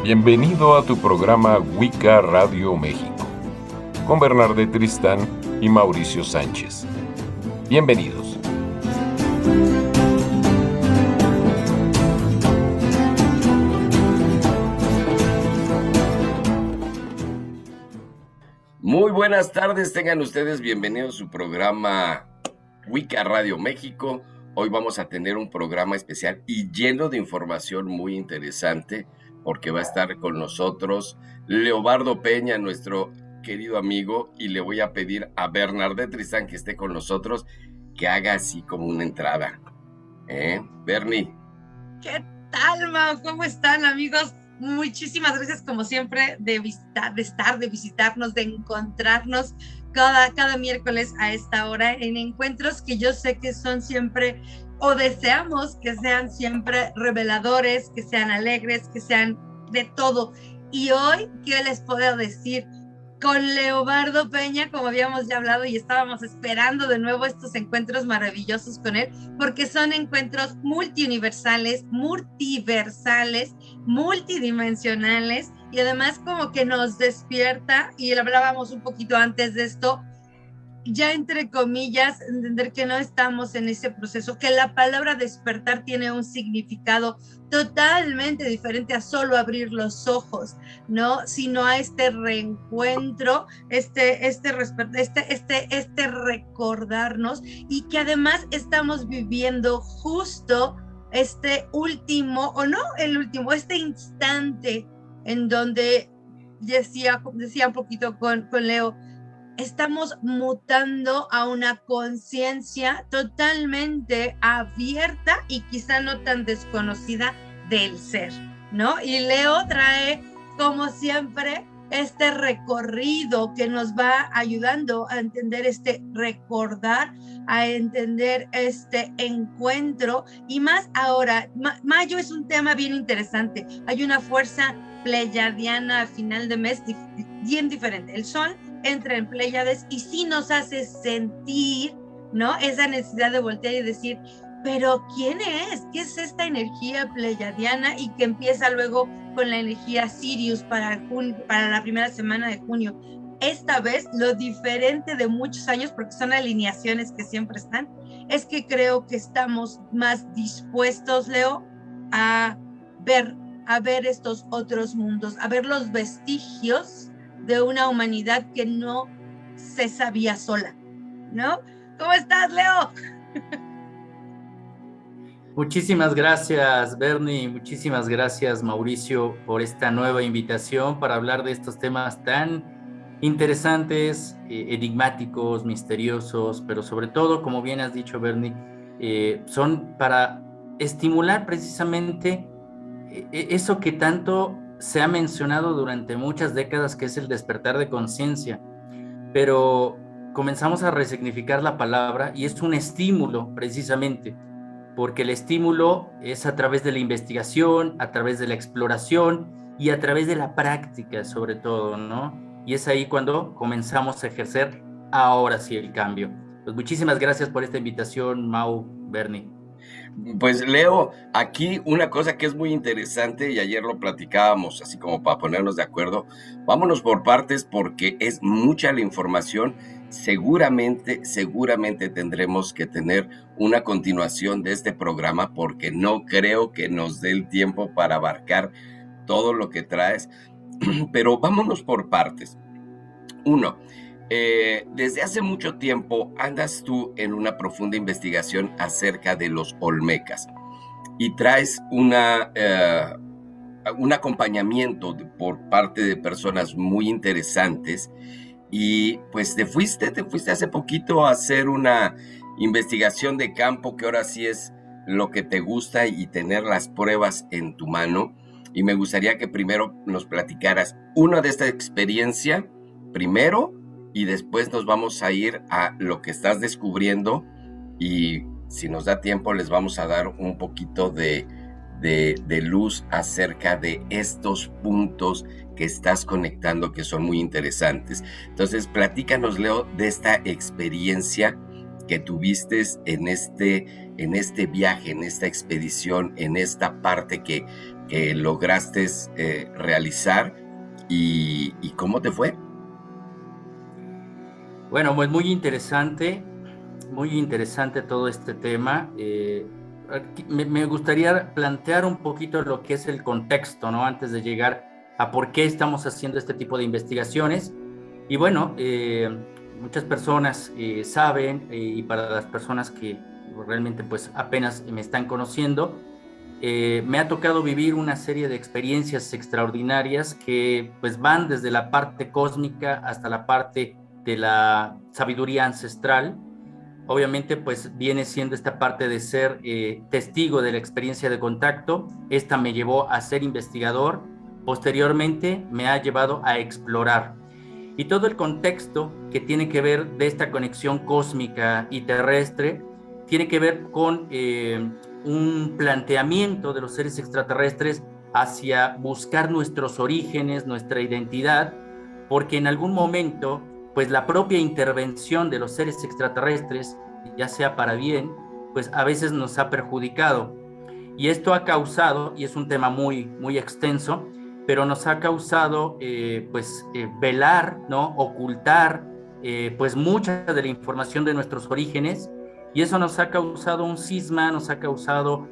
Bienvenido a tu programa Wicca Radio México, con Bernardet Tristán y Mauricio Sánchez. Bienvenidos. Muy buenas tardes, tengan ustedes bienvenidos a su programa Wicca Radio México. Hoy vamos a tener un programa especial y lleno de información muy interesante, porque va a estar con nosotros Leobardo Peña, nuestro querido amigo, y le voy a pedir a Bernardet Tristán, que esté con nosotros, que haga así como una entrada. Bernie. ¿Qué tal, Mau? ¿Cómo están, amigos? Muchísimas gracias, como siempre, de visitarnos, de encontrarnos cada miércoles a esta hora en encuentros que yo sé que son siempre, o deseamos que sean siempre reveladores, que sean alegres, que sean de todo. Y hoy, ¿qué les puedo decir? Con Leobardo Peña, como habíamos ya hablado y estábamos esperando de nuevo estos encuentros maravillosos con él, porque son encuentros multiuniversales, multiversales, multidimensionales, y además como que nos despierta, y hablábamos un poquito antes de esto, ya entre comillas, entender que no estamos en ese proceso, que la palabra despertar tiene un significado totalmente diferente a solo abrir los ojos, ¿no? Sino a este reencuentro, este recordarnos, y que además estamos viviendo justo este último, o no el último, este instante en donde decía un poquito con Leo, estamos mutando a una conciencia totalmente abierta y quizá no tan desconocida del ser, ¿no? Y Leo trae, como siempre, este recorrido que nos va ayudando a entender este recordar, a entender este encuentro, y más ahora, mayo es un tema bien interesante. Hay una fuerza pleyadiana a final de mes bien diferente. El sol entra en Pléyades y sí nos hace sentir, ¿no? Esa necesidad de voltear y decir, pero ¿quién es? ¿Qué es esta energía pleyadiana? Y que empieza luego con la energía Sirius para la primera semana de junio. Esta vez, lo diferente de muchos años, porque son alineaciones que siempre están, es que creo que estamos más dispuestos, Leo, a ver estos otros mundos, a ver los vestigios de una humanidad que no se sabía sola, ¿no? ¿Cómo estás, Leo? Muchísimas gracias, Bernie, muchísimas gracias, Mauricio, por esta nueva invitación para hablar de estos temas tan interesantes, enigmáticos, misteriosos, pero sobre todo, como bien has dicho, Bernie, son para estimular precisamente eso que tanto se ha mencionado durante muchas décadas, que es el despertar de conciencia, pero comenzamos a resignificar la palabra y es un estímulo precisamente, porque el estímulo es a través de la investigación, a través de la exploración y a través de la práctica sobre todo, ¿no? Y es ahí cuando comenzamos a ejercer ahora sí el cambio. Pues muchísimas gracias por esta invitación, Mau, Bernie. Pues Leo, aquí una cosa que es muy interesante, y ayer lo platicábamos así como para ponernos de acuerdo, vámonos por partes porque es mucha la información. Seguramente tendremos que tener una continuación de este programa, porque no creo que nos dé el tiempo para abarcar todo lo que traes, pero vámonos por partes. Uno, desde hace mucho tiempo andas tú en una profunda investigación acerca de los olmecas y traes un acompañamiento por parte de personas muy interesantes, y pues te fuiste hace poquito a hacer una investigación de campo, que ahora sí es lo que te gusta, y tener las pruebas en tu mano. Y me gustaría que primero nos platicaras una de esta experiencia primero, y después nos vamos a ir a lo que estás descubriendo, y si nos da tiempo les vamos a dar un poquito de luz acerca de estos puntos que estás conectando, que son muy interesantes. Entonces, platícanos, Leo, de esta experiencia que tuviste en este viaje, en esta expedición, en esta parte que que lograste realizar y cómo te fue. Bueno, pues muy interesante todo este tema. Me gustaría plantear un poquito lo que es el contexto, ¿no? Antes de llegar a por qué estamos haciendo este tipo de investigaciones. Y bueno, muchas personas saben, y para las personas que realmente pues apenas me están conociendo, me ha tocado vivir una serie de experiencias extraordinarias que pues van desde la parte cósmica hasta la parte de la sabiduría ancestral. Obviamente pues viene siendo esta parte de ser testigo de la experiencia de contacto. Esta me llevó a ser investigador, posteriormente me ha llevado a explorar. Y todo el contexto que tiene que ver de esta conexión cósmica y terrestre tiene que ver con un planteamiento de los seres extraterrestres hacia buscar nuestros orígenes, nuestra identidad, porque en algún momento, pues la propia intervención de los seres extraterrestres, ya sea para bien, pues a veces nos ha perjudicado. Y esto ha causado, y es un tema muy, muy extenso, pero nos ha causado velar, ¿no? Ocultar pues mucha de la información de nuestros orígenes, y eso nos ha causado un cisma, nos ha causado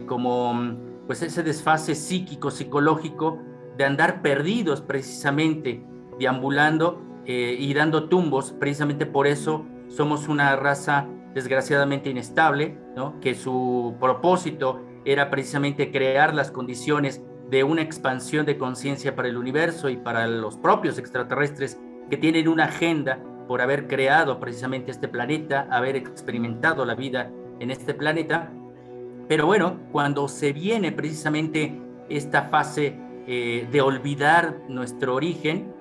como pues ese desfase psíquico, psicológico, de andar perdidos precisamente, deambulando y dando tumbos. Precisamente por eso somos una raza desgraciadamente inestable, ¿no? Que su propósito era precisamente crear las condiciones de una expansión de conciencia para el universo y para los propios extraterrestres que tienen una agenda por haber creado precisamente este planeta, haber experimentado la vida en este planeta. Pero bueno, cuando se viene precisamente esta fase de olvidar nuestro origen,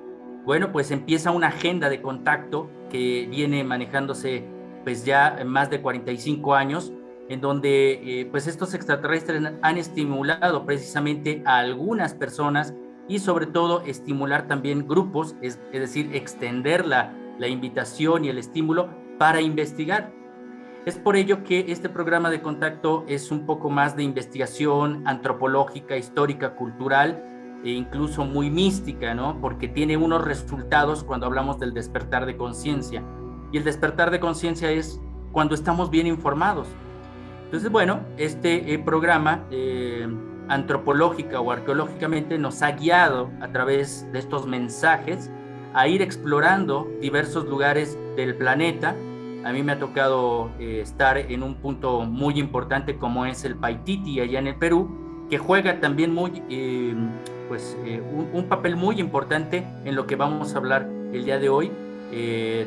bueno, pues empieza una agenda de contacto que viene manejándose pues ya más de 45 años, en donde pues estos extraterrestres han estimulado precisamente a algunas personas y sobre todo estimular también grupos, es decir, extender la invitación y el estímulo para investigar. Es por ello que este programa de contacto es un poco más de investigación antropológica, histórica, cultural e incluso muy mística, ¿no? Porque tiene unos resultados cuando hablamos del despertar de conciencia. Y el despertar de conciencia es cuando estamos bien informados. Entonces, bueno, este programa antropológica o arqueológicamente nos ha guiado a través de estos mensajes a ir explorando diversos lugares del planeta. A mí me ha tocado estar en un punto muy importante como es el Paititi, allá en el Perú, que juega también un papel muy importante en lo que vamos a hablar el día de hoy,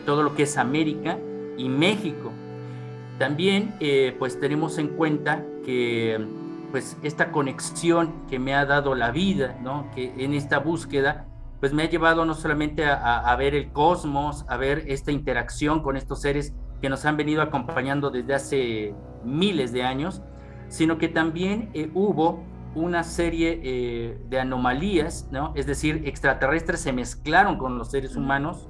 todo lo que es América y México. También pues tenemos en cuenta que pues esta conexión que me ha dado la vida, ¿no? Que en esta búsqueda pues me ha llevado no solamente a ver el cosmos, a ver esta interacción con estos seres que nos han venido acompañando desde hace miles de años, sino que también hubo una serie de anomalías, ¿no? Es decir, extraterrestres se mezclaron con los seres humanos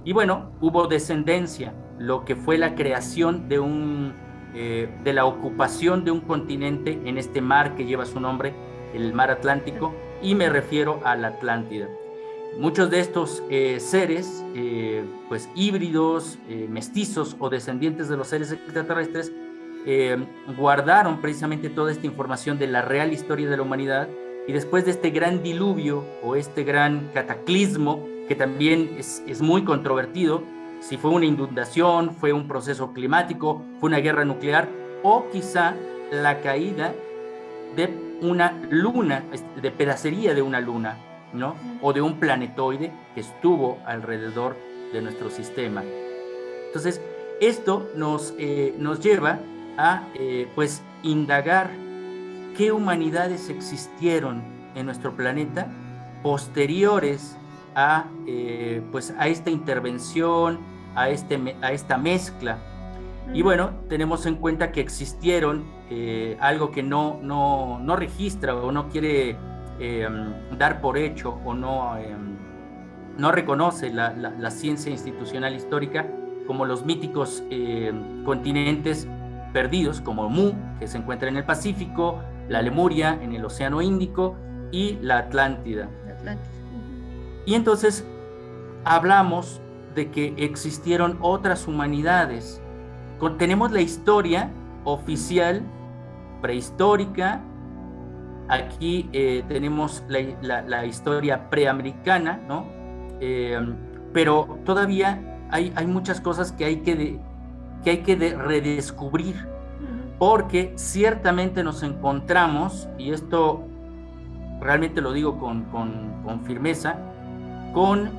y bueno, hubo descendencia, lo que fue la creación de la ocupación de un continente en este mar que lleva su nombre, el mar Atlántico, y me refiero a la Atlántida. Muchos de estos seres, pues híbridos, mestizos o descendientes de los seres extraterrestres, guardaron precisamente toda esta información de la real historia de la humanidad, y después de este gran diluvio o este gran cataclismo, que también es muy controvertido, si fue una inundación, fue un proceso climático, fue una guerra nuclear, o quizá la caída de una luna, de pedacería de una luna, ¿no? O de un planetoide que estuvo alrededor de nuestro sistema. Entonces, esto nos lleva a pues indagar qué humanidades existieron en nuestro planeta posteriores a esta intervención, a esta mezcla. Y bueno, tenemos en cuenta que existieron algo que no registra o no quiere dar por hecho o no reconoce la ciencia institucional histórica, como los míticos continentes perdidos, como Mu, que se encuentra en el Pacífico, la Lemuria en el Océano Índico y la Atlántida. Y entonces hablamos de que existieron otras humanidades. Tenemos la historia oficial prehistórica, aquí tenemos la historia preamericana, ¿no? Pero todavía hay muchas cosas que hay que redescubrir, porque ciertamente nos encontramos, y esto realmente lo digo con firmeza, con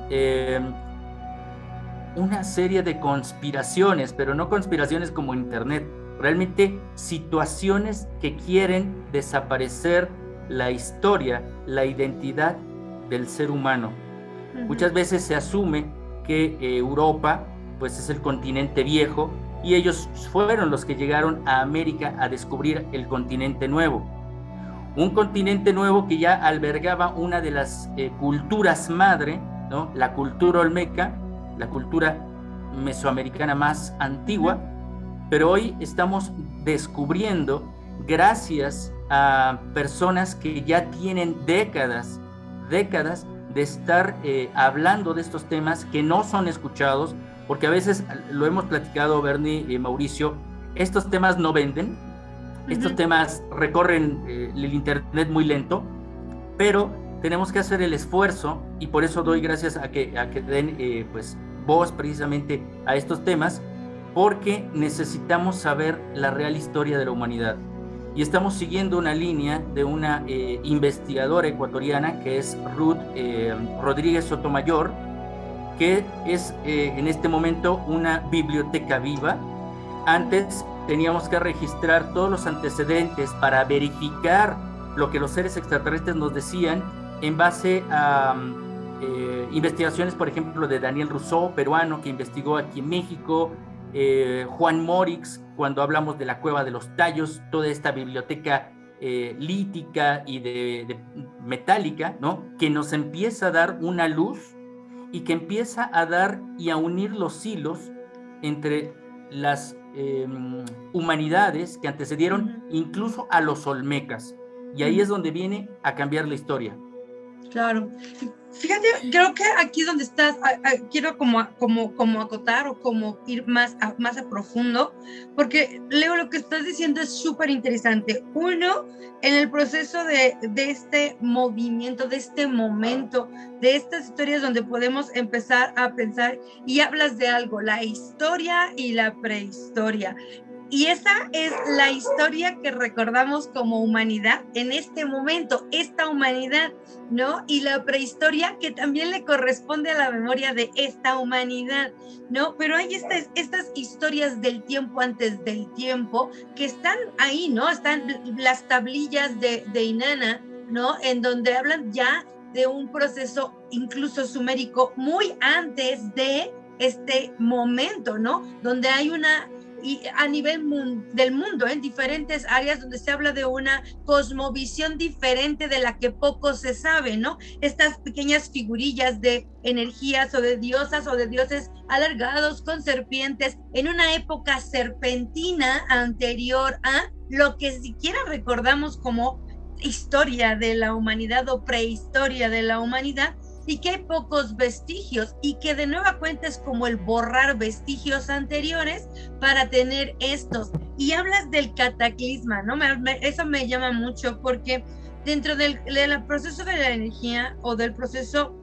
una serie de conspiraciones, pero no conspiraciones como Internet, realmente situaciones que quieren desaparecer la historia, la identidad del ser humano. Muchas veces se asume que Europa pues es el continente viejo y ellos fueron los que llegaron a América a descubrir el continente nuevo. Un continente nuevo que ya albergaba una de las culturas madre, ¿no? La cultura olmeca, la cultura mesoamericana más antigua, pero hoy estamos descubriendo, gracias a personas que ya tienen décadas de estar hablando de estos temas que no son escuchados, porque a veces lo hemos platicado Bernie y Mauricio, estos temas no venden, estos temas recorren el internet muy lento, pero tenemos que hacer el esfuerzo, y por eso doy gracias a que den pues voz precisamente a estos temas, porque necesitamos saber la real historia de la humanidad. Y estamos siguiendo una línea de una investigadora ecuatoriana que es Ruth Rodríguez Sotomayor, que es en este momento una biblioteca viva. Antes teníamos que registrar todos los antecedentes para verificar lo que los seres extraterrestres nos decían en base a investigaciones, por ejemplo, de Daniel Rousseau, peruano, que investigó aquí en México, Juan Morix, cuando hablamos de la Cueva de los Tallos, toda esta biblioteca lítica y de metálica, ¿no? Que nos empieza a dar una luz y que empieza a dar y a unir los hilos entre las humanidades que antecedieron incluso a los olmecas. Y ahí es donde viene a cambiar la historia. Claro. Fíjate, creo que aquí donde estás, quiero como acotar o como ir más a profundo, porque Leo, lo que estás diciendo es súper interesante. Uno, en el proceso de este movimiento, de este momento, de estas historias donde podemos empezar a pensar, y hablas de algo, la historia y la prehistoria. Y esa es la historia que recordamos como humanidad en este momento, esta humanidad, ¿no? Y la prehistoria que también le corresponde a la memoria de esta humanidad, ¿no? Pero hay estas historias del tiempo antes del tiempo que están ahí, ¿no? Están las tablillas de Inanna, ¿no? En donde hablan ya de un proceso incluso sumérico muy antes de este momento, ¿no? Donde hay una... y a nivel del mundo, en diferentes áreas donde se habla de una cosmovisión diferente de la que poco se sabe, ¿no? Estas pequeñas figurillas de energías o de diosas o de dioses alargados con serpientes en una época serpentina anterior a lo que siquiera recordamos como historia de la humanidad o prehistoria de la humanidad, y que hay pocos vestigios, y que de nueva cuenta es como el borrar vestigios anteriores para tener estos. Y hablas del cataclisma, ¿no? Eso me llama mucho, porque dentro del proceso de la energía o del proceso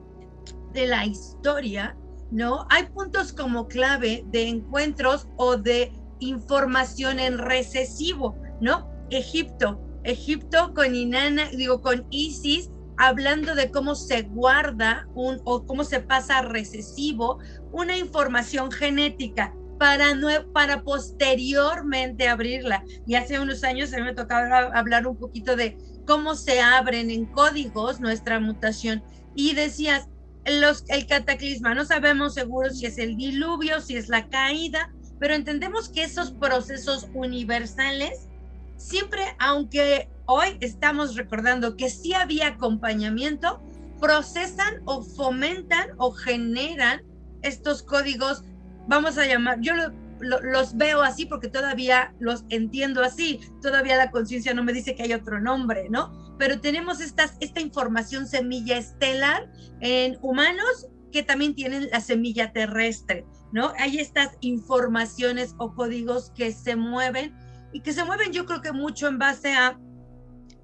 de la historia, ¿no? Hay puntos como clave de encuentros o de información en recesivo, ¿no? Egipto con Inanna, con Isis, hablando de cómo se guarda o cómo se pasa a recesivo una información genética para posteriormente abrirla. Y hace unos años a mí me tocaba hablar un poquito de cómo se abren en códigos nuestra mutación. Y decías, el cataclisma, no sabemos seguro si es el diluvio, si es la caída, pero entendemos que esos procesos universales siempre, aunque hoy estamos recordando que sí había acompañamiento, procesan o fomentan o generan estos códigos, vamos a llamar, yo los veo así porque todavía los entiendo así, todavía la conciencia no me dice que hay otro nombre, ¿no? Pero tenemos esta información semilla estelar en humanos que también tienen la semilla terrestre, ¿no? Hay estas informaciones o códigos que se mueven y que se mueven yo creo que mucho en base a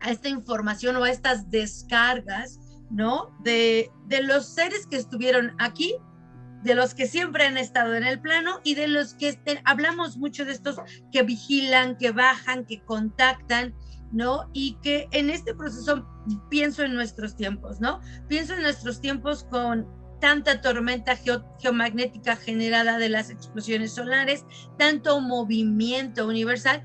esta información o a estas descargas, ¿no? De los seres que estuvieron aquí, de los que siempre han estado en el plano y de los que hablamos mucho de estos que vigilan, que bajan, que contactan, ¿no? Y que en este proceso pienso en nuestros tiempos, ¿no? Pienso en nuestros tiempos con tanta tormenta geomagnética generada de las explosiones solares, tanto movimiento universal.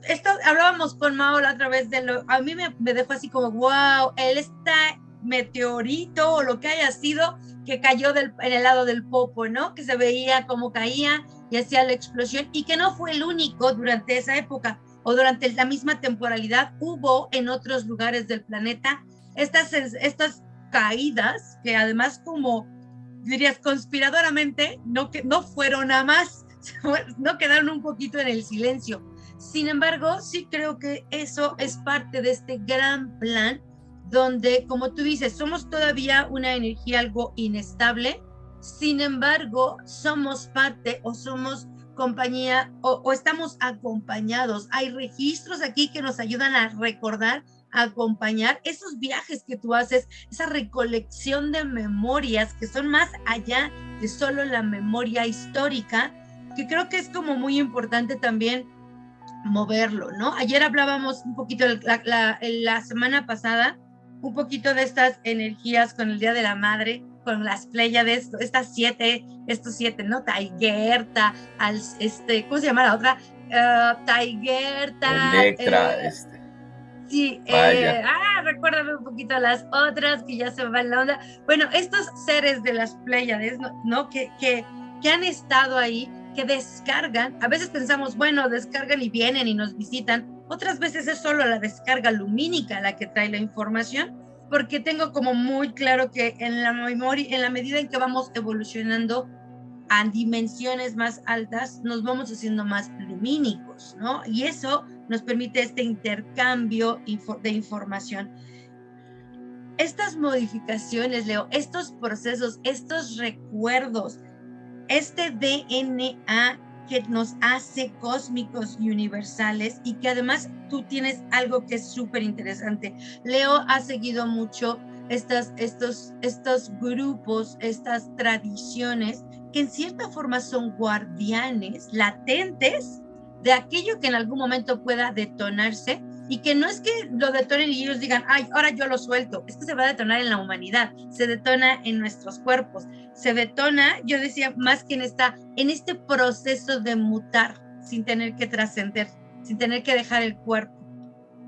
Esto hablábamos con Mao la otra vez a mí me dejó así como, wow, él está meteorito o lo que haya sido que cayó en el lado del Popo, ¿no? Que se veía cómo caía y hacía la explosión y que no fue el único durante esa época o durante la misma temporalidad. Hubo en otros lugares del planeta estas caídas que además, como dirías conspiradoramente, no fueron a más, no quedaron un poquito en el silencio. Sin embargo, sí creo que eso es parte de este gran plan donde, como tú dices, somos todavía una energía algo inestable, sin embargo, somos parte o somos compañía o estamos acompañados. Hay registros aquí que nos ayudan a recordar, a acompañar esos viajes que tú haces, esa recolección de memorias que son más allá de solo la memoria histórica, que creo que es como muy importante también moverlo, ¿no? Ayer hablábamos un poquito, la semana pasada, un poquito de estas energías con el Día de la Madre, con las Pléyades, estos siete, ¿no? Taigerta, ¿cómo se llama la otra? Taigerta. Electra, Sí, recuérdame un poquito las otras, que ya se me va la onda. Bueno, estos seres de las Pléyades, ¿no? Que han estado ahí, que descargan, a veces pensamos, bueno, descargan y vienen y nos visitan, otras veces es solo la descarga lumínica la que trae la información, porque tengo como muy claro que en la memoria, en la medida en que vamos evolucionando a dimensiones más altas, nos vamos haciendo más lumínicos, ¿no? Y eso nos permite este intercambio de información. Estas modificaciones, Leo, estos procesos, estos recuerdos, este DNA que nos hace cósmicos y universales, y que además tú tienes algo que es súper interesante. Leo ha seguido mucho estos grupos, estas tradiciones que en cierta forma son guardianes latentes de aquello que en algún momento pueda detonarse, y que no es que lo detonen y ellos digan, ay, ahora yo lo suelto, es que se va a detonar en la humanidad, se detona en nuestros cuerpos, se detona, yo decía, más que en este proceso de mutar, sin tener que trascender, sin tener que dejar el cuerpo,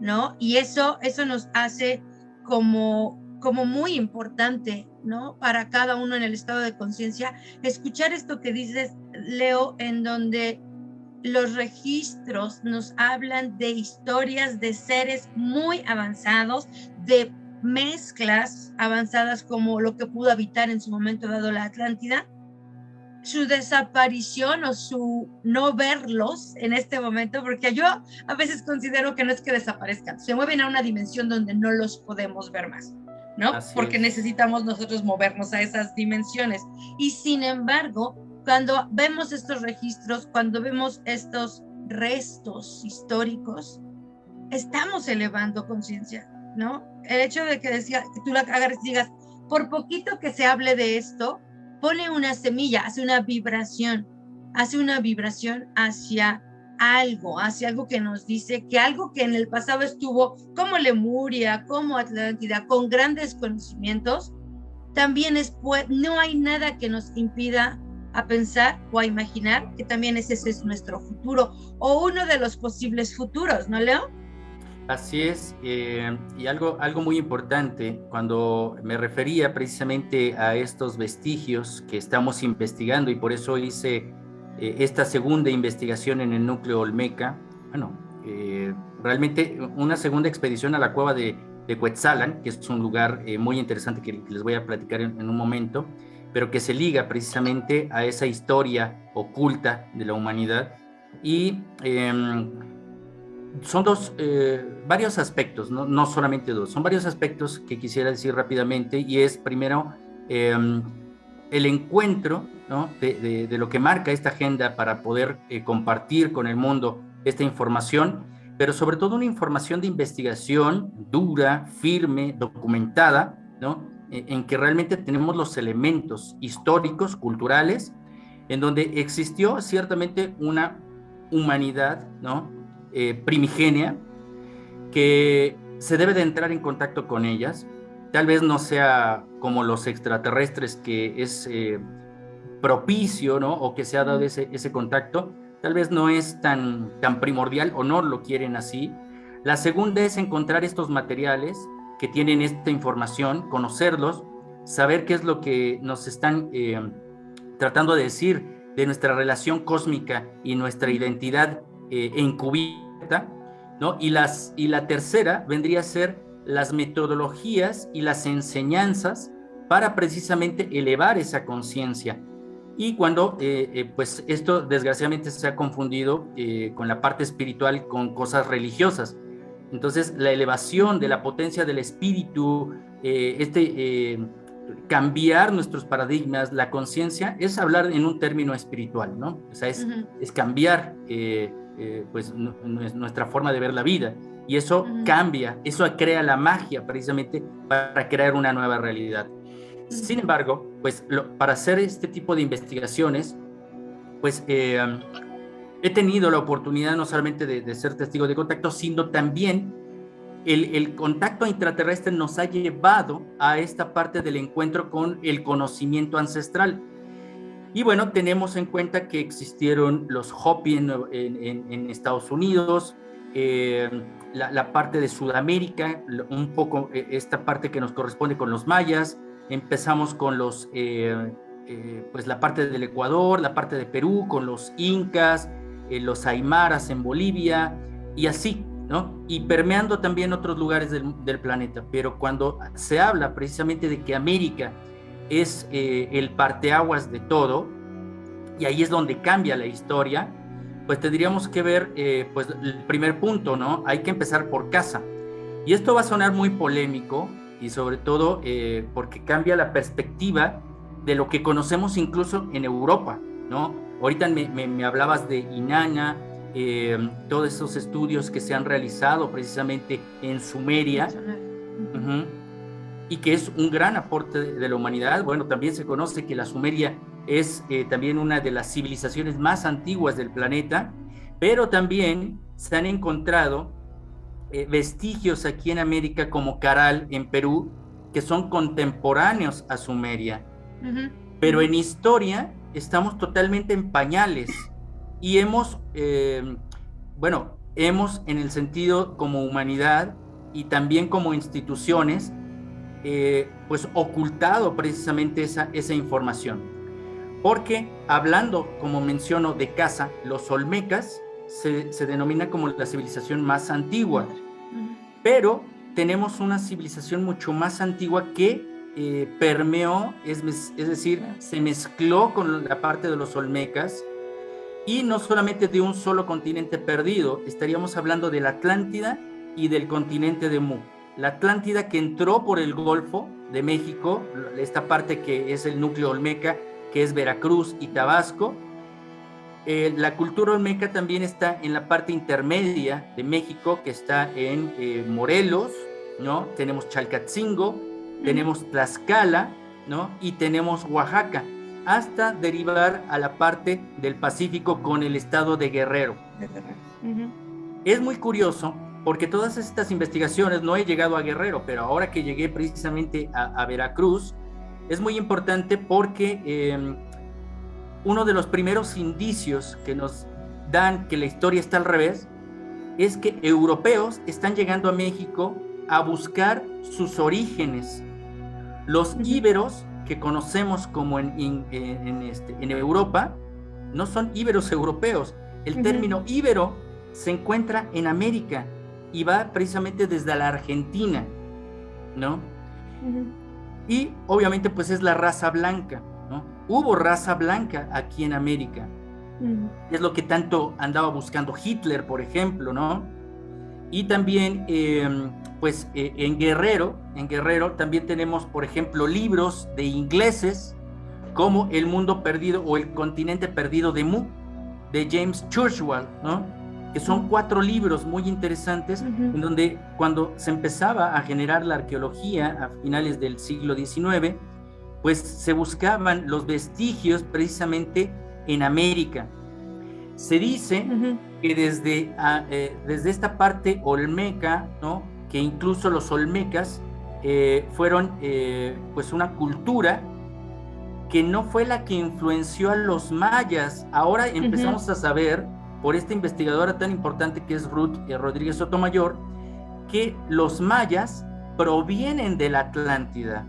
¿no? Y eso nos hace como muy importante, ¿no? Para cada uno en el estado de conciencia, escuchar esto que dices, Leo, en donde los registros nos hablan de historias de seres muy avanzados, de mezclas avanzadas como lo que pudo habitar en su momento dado la Atlántida, su desaparición o su no verlos en este momento, porque yo a veces considero que no es que desaparezcan, se mueven a una dimensión donde no los podemos ver más, ¿no? Porque necesitamos nosotros movernos a esas dimensiones. Y sin embargo, cuando vemos estos registros, cuando vemos estos restos históricos, estamos elevando conciencia, ¿no? El hecho de que tú la agarres y digas, por poquito que se hable de esto, pone una semilla, hace una vibración hacia algo que nos dice que algo que en el pasado estuvo como Lemuria, como Atlántida, con grandes conocimientos, también no hay nada que nos impida a pensar o a imaginar que también ese es nuestro futuro o uno de los posibles futuros, ¿no, Leo? Así es, y algo muy importante, cuando me refería precisamente a estos vestigios que estamos investigando, y por eso hice esta segunda investigación en el núcleo Olmeca, realmente una segunda expedición a la cueva de Cuetzalan, que es un lugar muy interesante que les voy a platicar en un momento. pero que se liga precisamente a esa historia oculta de la humanidad. Y son varios aspectos, no solamente dos, son varios aspectos que quisiera decir rápidamente, y es primero el encuentro, ¿no?, de lo que marca esta agenda para poder compartir con el mundo esta información, pero sobre todo una información de investigación dura, firme, documentada, ¿no?, en que realmente tenemos los elementos históricos, culturales, en donde existió ciertamente una humanidad, ¿no?, primigenia, que se debe de entrar en contacto con ellas. Tal vez no sea como los extraterrestres, que es propicio, ¿no?, o que se ha dado ese contacto. Tal vez no es tan primordial, o no lo quieren así. La segunda es encontrar estos materiales que tienen esta información, conocerlos, saber qué es lo que nos están tratando de decir de nuestra relación cósmica y nuestra identidad encubierta, ¿no? Y la tercera vendría a ser las metodologías y las enseñanzas para precisamente elevar esa conciencia. Y cuando pues esto desgraciadamente se ha confundido con la parte espiritual, con cosas religiosas. Entonces la elevación de la potencia del espíritu, cambiar nuestros paradigmas, la conciencia, es hablar en un término espiritual, ¿no? O sea, es cambiar pues nuestra forma de ver la vida, y eso cambia, eso crea la magia precisamente para crear una nueva realidad. Sin embargo, pues para hacer este tipo de investigaciones, pues he tenido la oportunidad no solamente de ser testigo de contacto, sino también el contacto intraterrestre nos ha llevado a esta parte del encuentro con el conocimiento ancestral. Y bueno, tenemos en cuenta que existieron los Hopi en Estados Unidos, la parte de Sudamérica, un poco esta parte que nos corresponde con los mayas. Empezamos con pues la parte del Ecuador, la parte de Perú, con los incas, los aymaras en Bolivia, y así, ¿no? Y permeando también otros lugares del planeta. Pero cuando se habla precisamente de que América es el parteaguas de todo, y ahí es donde cambia la historia, pues tendríamos que ver pues el primer punto, ¿no? Hay que empezar por casa. Y esto va a sonar muy polémico, y sobre todo porque cambia la perspectiva de lo que conocemos incluso en Europa, ¿no? Ahorita me hablabas de Inanna, todos esos estudios que se han realizado precisamente en Sumeria, y que es un gran aporte de la humanidad. Bueno, también se conoce que la Sumeria es también una de las civilizaciones más antiguas del planeta, pero también se han encontrado vestigios aquí en América, como Caral en Perú, que son contemporáneos a Sumeria. Pero en historia estamos totalmente en pañales, y hemos en el sentido como humanidad y también como instituciones, pues ocultado precisamente esa información. Porque hablando, como menciono, de casa, los olmecas se denomina como la civilización más antigua, pero tenemos una civilización mucho más antigua que permeó, es decir, se mezcló con la parte de los olmecas, y no solamente de un solo continente perdido. Estaríamos hablando de la Atlántida y del continente de Mu. La Atlántida, que entró por el Golfo de México, esta parte que es el núcleo olmeca, que es Veracruz y Tabasco. La cultura olmeca también está en la parte intermedia de México, que está en Morelos, ¿no? Tenemos Chalcatzingo, tenemos Tlaxcala, ¿no? Y tenemos Oaxaca, hasta derivar a la parte del Pacífico con el estado de Guerrero. Es muy curioso, porque todas estas investigaciones, no he llegado a Guerrero, pero ahora que llegué precisamente a Veracruz, es muy importante porque uno de los primeros indicios que nos dan que la historia está al revés es que europeos están llegando a México a buscar sus orígenes. Los íberos que conocemos como en Europa no son íberos europeos. El término íbero se encuentra en América y va precisamente desde la Argentina, ¿no? Y obviamente pues es la raza blanca, hubo raza blanca aquí en América. Es lo que tanto andaba buscando Hitler, por ejemplo, ¿no? Y también, en Guerrero también tenemos, por ejemplo, libros de ingleses como El Mundo Perdido o El Continente Perdido de Mu, de James Churchwell, ¿no? Que son 4 libros muy interesantes, en donde cuando se empezaba a generar la arqueología a finales del siglo XIX, pues se buscaban los vestigios precisamente en América. Se dice que desde esta parte olmeca, ¿no? Que incluso los olmecas fueron pues una cultura que no fue la que influenció a los mayas. Ahora empezamos a saber, por esta investigadora tan importante que es Ruth Rodríguez Sotomayor, que los mayas provienen de la Atlántida.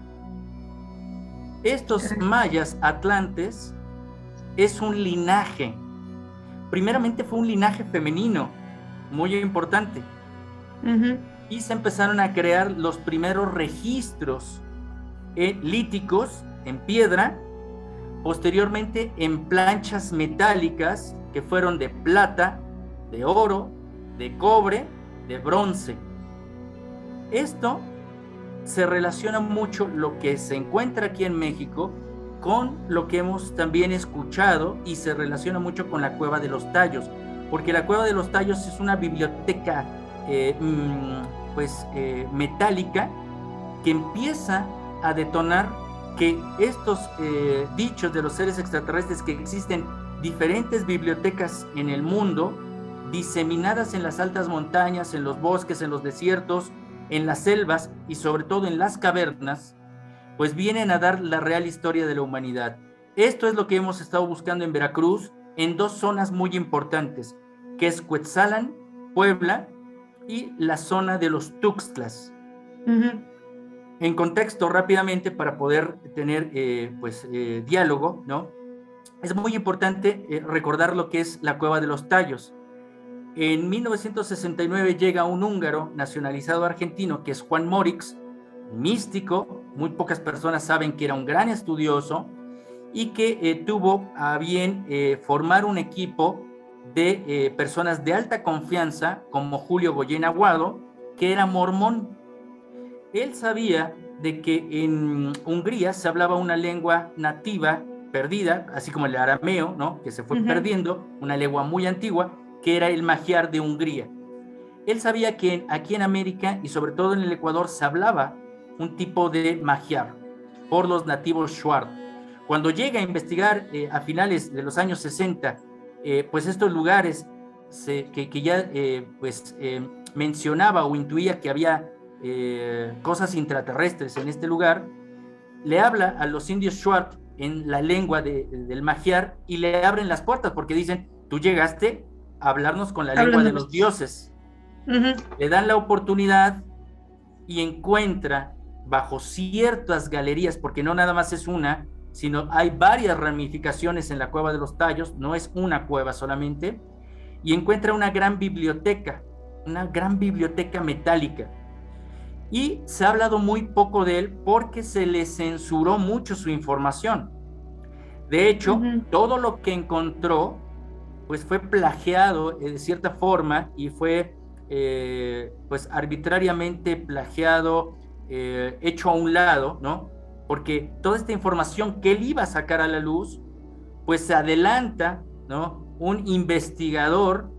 Estos mayas atlantes es un linaje. Primeramente fue un linaje femenino, muy importante. Y se empezaron a crear los primeros registros líticos en piedra, posteriormente en planchas metálicas que fueron de plata, de oro, de cobre, de bronce. Esto se relaciona mucho lo que se encuentra aquí en México con lo que hemos también escuchado, y se relaciona mucho con la Cueva de los Tallos, porque la Cueva de los Tallos es una biblioteca metálica que empieza a detonar que estos dichos de los seres extraterrestres, que existen diferentes bibliotecas en el mundo, diseminadas en las altas montañas, en los bosques, en los desiertos, en las selvas y sobre todo en las cavernas, pues vienen a dar la real historia de la humanidad. Esto es lo que hemos estado buscando en Veracruz, en 2 zonas muy importantes, que es Cuetzalan, Puebla, y la zona de los Tuxtlas. En contexto, rápidamente, para poder tener diálogo, ¿no? Es muy importante recordar lo que es la Cueva de los Tallos. En 1969 llega un húngaro nacionalizado argentino, que es Juan Morix, místico. Muy pocas personas saben que era un gran estudioso, y que tuvo a bien formar un equipo de personas de alta confianza, como Julio Goyen Aguado, que era mormón. Él sabía de que en Hungría se hablaba una lengua nativa perdida, así como el arameo, ¿no? Que se fue perdiendo, una lengua muy antigua, que era el magiar de Hungría. Él sabía que aquí en América, y sobre todo en el Ecuador, se hablaba un tipo de magiar por los nativos Shuar. Cuando llega a investigar a finales de los años 60, pues estos lugares que ya mencionaba o intuía que había cosas intraterrestres en este lugar, le habla a los indios Shuar en la lengua del magiar, y le abren las puertas porque dicen: tú llegaste a hablarnos con la lengua de los dioses. Le dan la oportunidad y encuentra bajo ciertas galerías, porque no nada más es una, sino hay varias ramificaciones en la Cueva de los Tallos, no es una cueva solamente, y encuentra una gran biblioteca metálica. Y se ha hablado muy poco de él porque se le censuró mucho su información. De hecho, todo lo que encontró pues fue plagiado de cierta forma, y fue pues arbitrariamente plagiado, hecho a un lado, ¿no? Porque toda esta información que él iba a sacar a la luz, pues se adelanta, ¿no? Un investigador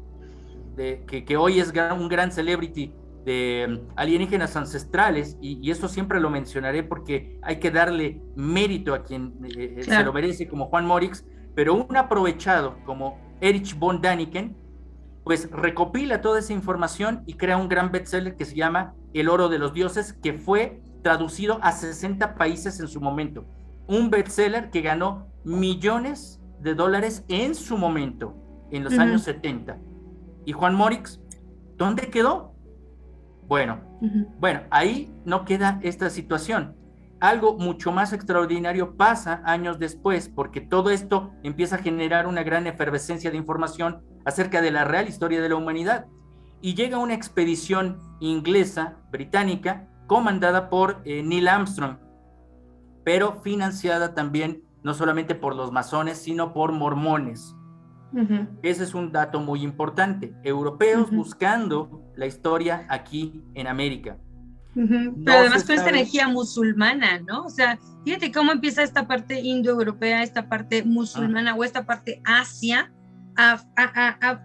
que hoy es un gran celebrity de alienígenas ancestrales, y eso siempre lo mencionaré porque hay que darle mérito a quien se lo merece, como Juan Morix, pero un aprovechado como Erich von Däniken, pues recopila toda esa información y crea un gran bestseller que se llama El Oro de los Dioses, que fue traducido a 60 países en su momento. Un bestseller que ganó millones de dólares en su momento, en los años 70. ¿Y Juan Morix dónde quedó? Bueno, ahí no queda esta situación. Algo mucho más extraordinario pasa años después, porque todo esto empieza a generar una gran efervescencia de información acerca de la real historia de la humanidad. Y llega una expedición inglesa, británica, comandada por Neil Armstrong, pero financiada también no solamente por los masones, sino por mormones. Ese es un dato muy importante. Europeos buscando la historia aquí en América. Pero además con esta energía musulmana, ¿no? O sea, fíjate cómo empieza esta parte indoeuropea, esta parte musulmana o esta parte Asia.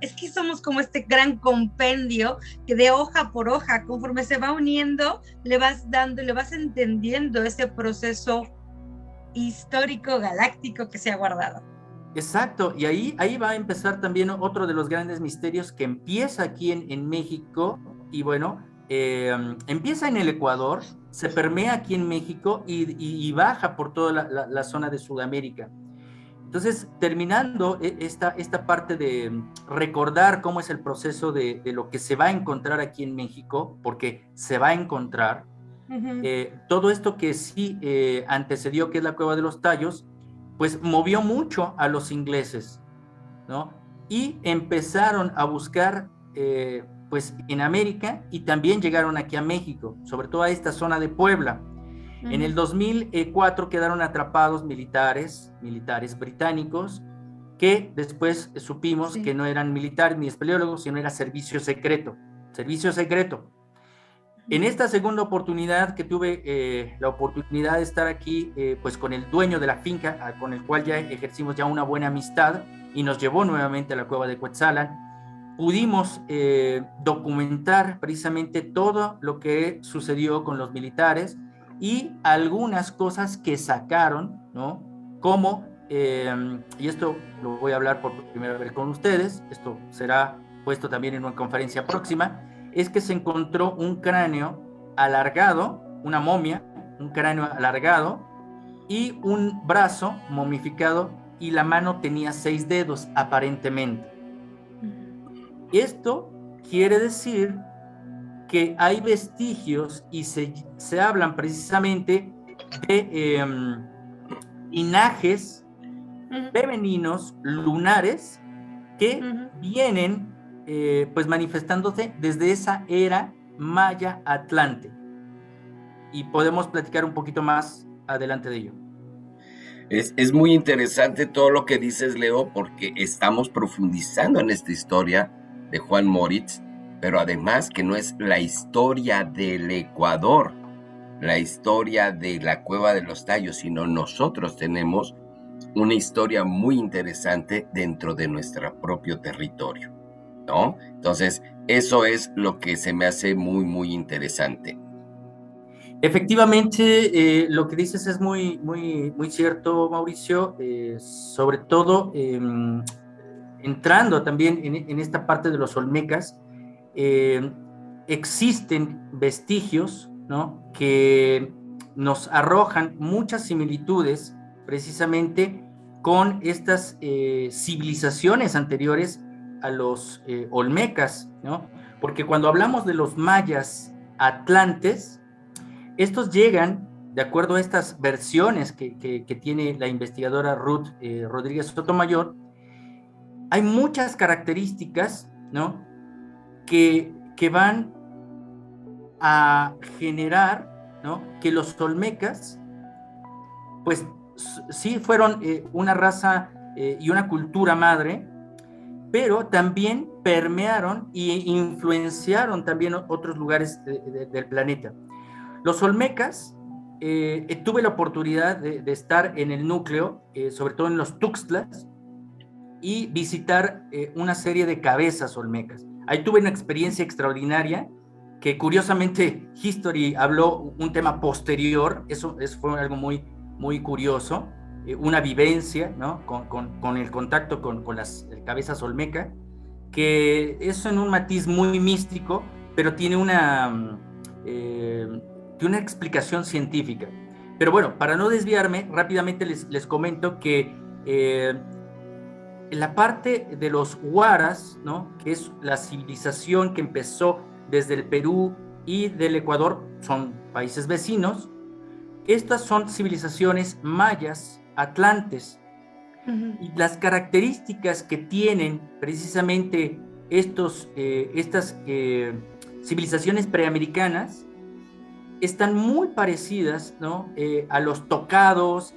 Es que somos como este gran compendio que de hoja por hoja, conforme se va uniendo, le vas dando, le vas entendiendo ese proceso histórico galáctico que se ha guardado. Exacto, y ahí va a empezar también otro de los grandes misterios que empieza aquí en México, y bueno, empieza en el Ecuador, se permea aquí en México y baja por toda la zona de Sudamérica. Entonces, terminando esta parte de recordar cómo es el proceso de lo que se va a encontrar aquí en México, porque se va a encontrar, todo esto que sí antecedió, que es la Cueva de los Tallos, pues movió mucho a los ingleses, ¿no? Y empezaron a buscar, pues en América, y también llegaron aquí a México, sobre todo a esta zona de Puebla. En el 2004 quedaron atrapados militares británicos, que después supimos que no eran militares ni espeleólogos, sino era servicio secreto. En esta segunda oportunidad que tuve la oportunidad de estar aquí, pues con el dueño de la finca, con el cual ya ejercimos ya una buena amistad, y nos llevó nuevamente a la cueva de Cuetzalan, pudimos documentar precisamente todo lo que sucedió con los militares y algunas cosas que sacaron, ¿no? Como, y esto lo voy a hablar por primera vez con ustedes, esto será puesto también en una conferencia próxima, es que se encontró un cráneo alargado, una momia, un cráneo alargado y un brazo momificado, y la mano tenía 6 dedos aparentemente. Esto quiere decir que hay vestigios y se hablan precisamente de linajes femeninos lunares que vienen pues manifestándose desde esa era maya atlante, y podemos platicar un poquito más adelante de ello. Es muy interesante todo lo que dices, Leo, porque estamos profundizando en esta historia de Juan Moritz, pero además que no es la historia del Ecuador, la historia de la Cueva de los Tallos, sino nosotros tenemos una historia muy interesante dentro de nuestro propio territorio, ¿no? Entonces, eso es lo que se me hace muy, muy interesante. Efectivamente, lo que dices es muy, muy, muy cierto, Mauricio, sobre todo entrando también en esta parte de los olmecas. Existen vestigios, ¿no?, que nos arrojan muchas similitudes precisamente con estas civilizaciones anteriores a los olmecas, ¿no? Porque cuando hablamos de los mayas atlantes, estos llegan, de acuerdo a estas versiones que tiene la investigadora Ruth Rodríguez Sotomayor, hay muchas características, ¿no?, que van a generar, ¿no?, que los olmecas, pues sí fueron una raza y una cultura madre, pero también permearon e influenciaron también otros lugares del planeta. Los olmecas, tuve la oportunidad de estar en el núcleo, sobre todo en los Tuxtlas, y visitar una serie de cabezas olmecas. Ahí tuve una experiencia extraordinaria, que curiosamente History habló un tema posterior, eso fue algo muy, muy curioso, una vivencia, ¿no?, con el contacto con las cabezas olmeca, que es en un matiz muy místico, pero tiene una explicación científica. Pero bueno, para no desviarme, rápidamente les comento que la parte de los huaras, ¿no?, que es la civilización que empezó desde el Perú y del Ecuador, son países vecinos. Estas son civilizaciones mayas atlantes, y las características que tienen precisamente estas civilizaciones preamericanas están muy parecidas, ¿no?, a los tocados,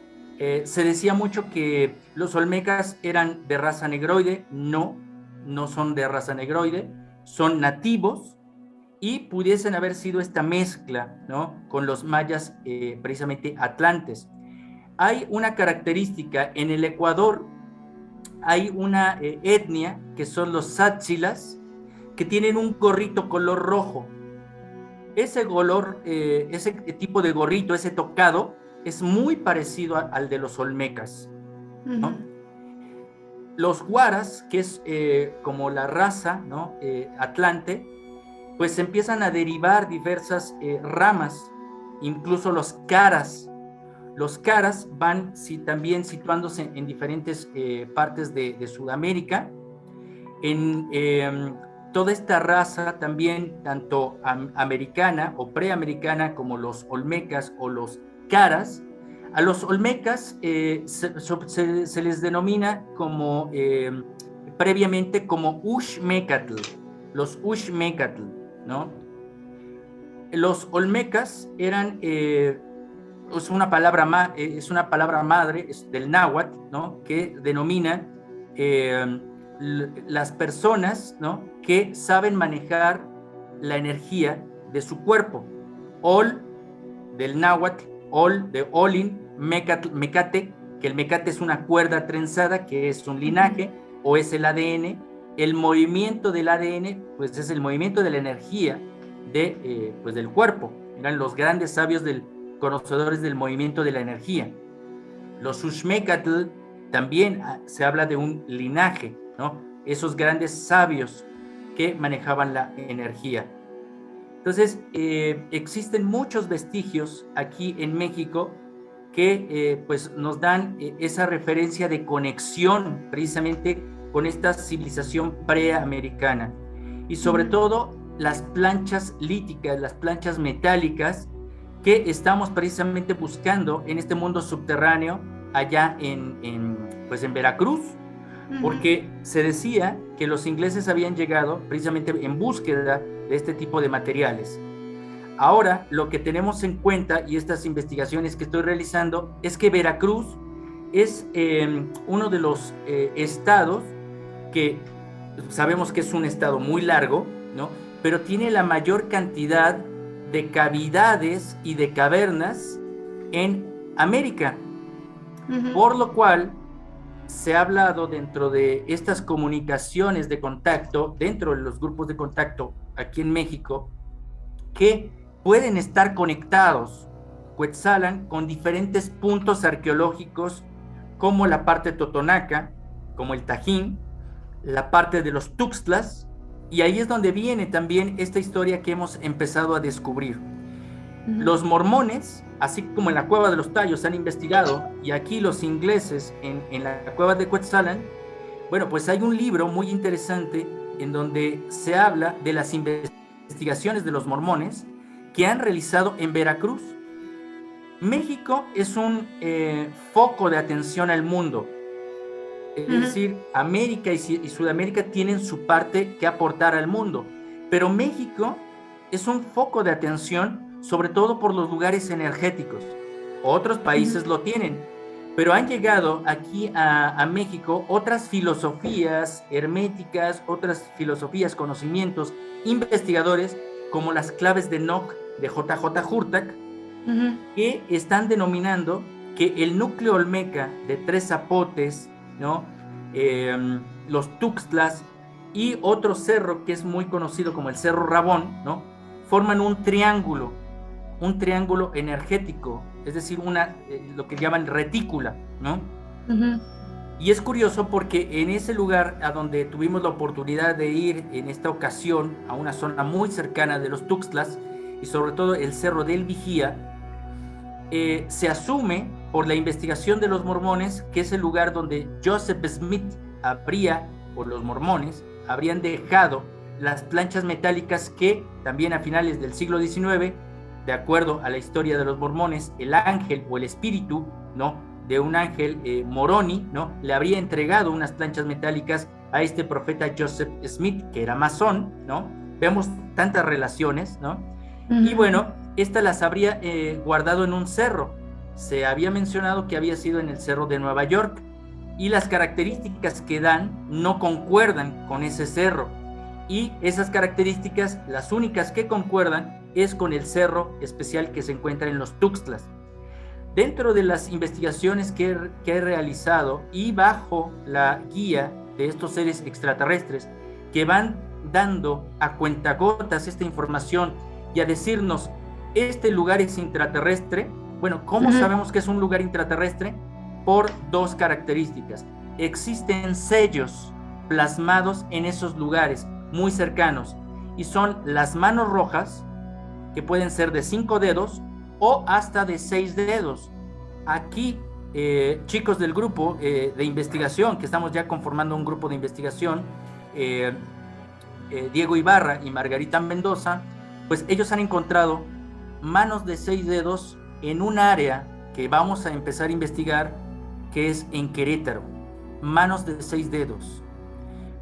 se decía mucho que los olmecas eran de raza negroide. No son de raza negroide, son nativos y pudiesen haber sido esta mezcla, ¿no?, con los mayas, precisamente atlantes. Hay una característica en el Ecuador, hay una etnia que son los Sáchilas, que tienen un gorrito color rojo. Ese tipo de gorrito, ese tocado, es muy parecido al de los olmecas, ¿no? Uh-huh. Los guaras, que es como la raza, ¿no?, atlante, pues empiezan a derivar diversas ramas, incluso los caras. Los caras van también situándose en diferentes partes de Sudamérica. En toda esta raza también, tanto americana o preamericana, como los olmecas o los caras. A los olmecas se les denomina como previamente como Uxmecatl, los Uxmecatl, ¿no? Los olmecas eran, es una palabra madre, es del náhuatl, ¿no?, que denomina las personas, ¿no?, que saben manejar la energía de su cuerpo. Ol, del náhuatl, ol, de olin, mecate, que el mecate es una cuerda trenzada, que es un linaje, o es el ADN. El movimiento del ADN, pues es el movimiento de la energía pues del cuerpo. Eran los grandes sabios conocedores del movimiento de la energía. Los Uxmecatl también se habla de un linaje, ¿no?, esos grandes sabios que manejaban la energía. Entonces, existen muchos vestigios aquí en México que pues nos dan esa referencia de conexión precisamente con esta civilización preamericana. Y sobre todo las planchas líticas, las planchas metálicas que estamos precisamente buscando en este mundo subterráneo allá en Veracruz, porque se decía que los ingleses habían llegado precisamente en búsqueda de este tipo de materiales. Ahora, lo que tenemos en cuenta, y estas investigaciones que estoy realizando, es que Veracruz es uno de los estados que sabemos que es un estado muy largo, ¿no?, pero tiene la mayor cantidad de cavidades y de cavernas en América, por lo cual se ha hablado dentro de estas comunicaciones de contacto, dentro de los grupos de contacto aquí en México, que pueden estar conectados Cuetzalan con diferentes puntos arqueológicos, como la parte totonaca, como el Tajín, la parte de los Tuxtlas, y ahí es donde viene también esta historia que hemos empezado a descubrir. Los mormones, así como en la cueva de los Tallos han investigado, y aquí los ingleses en la cueva de Cuetzalan, bueno, pues hay un libro muy interesante en donde se habla de las investigaciones de los mormones que han realizado en Veracruz. México es un foco de atención al mundo. Es decir, América y Sudamérica tienen su parte que aportar al mundo, pero México es un foco de atención, sobre todo por los lugares energéticos. Otros países lo tienen, pero han llegado aquí a México otras filosofías herméticas, otras filosofías, conocimientos, investigadores, como las claves de Enoch de J.J. Hurtak, que están denominando que el núcleo olmeca de Tres Zapotes, ¿no?, los Tuxtlas y otro cerro que es muy conocido como el Cerro Rabón, ¿no?, forman un triángulo energético, es decir, lo que llaman retícula, ¿no? Y es curioso porque en ese lugar a donde tuvimos la oportunidad de ir en esta ocasión, a una zona muy cercana de los Tuxtlas, y sobre todo el Cerro del Vigía, se asume por la investigación de los mormones que es el lugar donde Joseph Smith o los mormones, habrían dejado las planchas metálicas que también a finales del siglo XIX, de acuerdo a la historia de los mormones, el ángel o el espíritu, ¿no?, de un ángel, Moroni, ¿no?, le habría entregado unas planchas metálicas a este profeta Joseph Smith, que era masón, ¿no? Vemos tantas relaciones, ¿no? Y bueno, estas las habría guardado en un cerro. se había mencionado que había sido en el Cerro de Nueva York, y las características que dan no concuerdan con ese cerro, y esas características, las únicas que concuerdan, es con el cerro especial que se encuentra en los Tuxtlas. Dentro de las investigaciones que he realizado y bajo la guía de estos seres extraterrestres que van dando a cuentagotas esta información y a decirnos, este lugar es intraterrestre. Bueno, ¿cómo sabemos que es un lugar intraterrestre? Por dos características. Existen sellos plasmados en esos lugares muy cercanos, y son las manos rojas, que pueden ser de 5 dedos o hasta de 6 dedos. Aquí, chicos del grupo de investigación, que estamos ya conformando un grupo de investigación, Diego Ibarra y Margarita Mendoza, pues ellos han encontrado manos de 6 dedos en un área que vamos a empezar a investigar, que es en Querétaro. Manos de 6 dedos.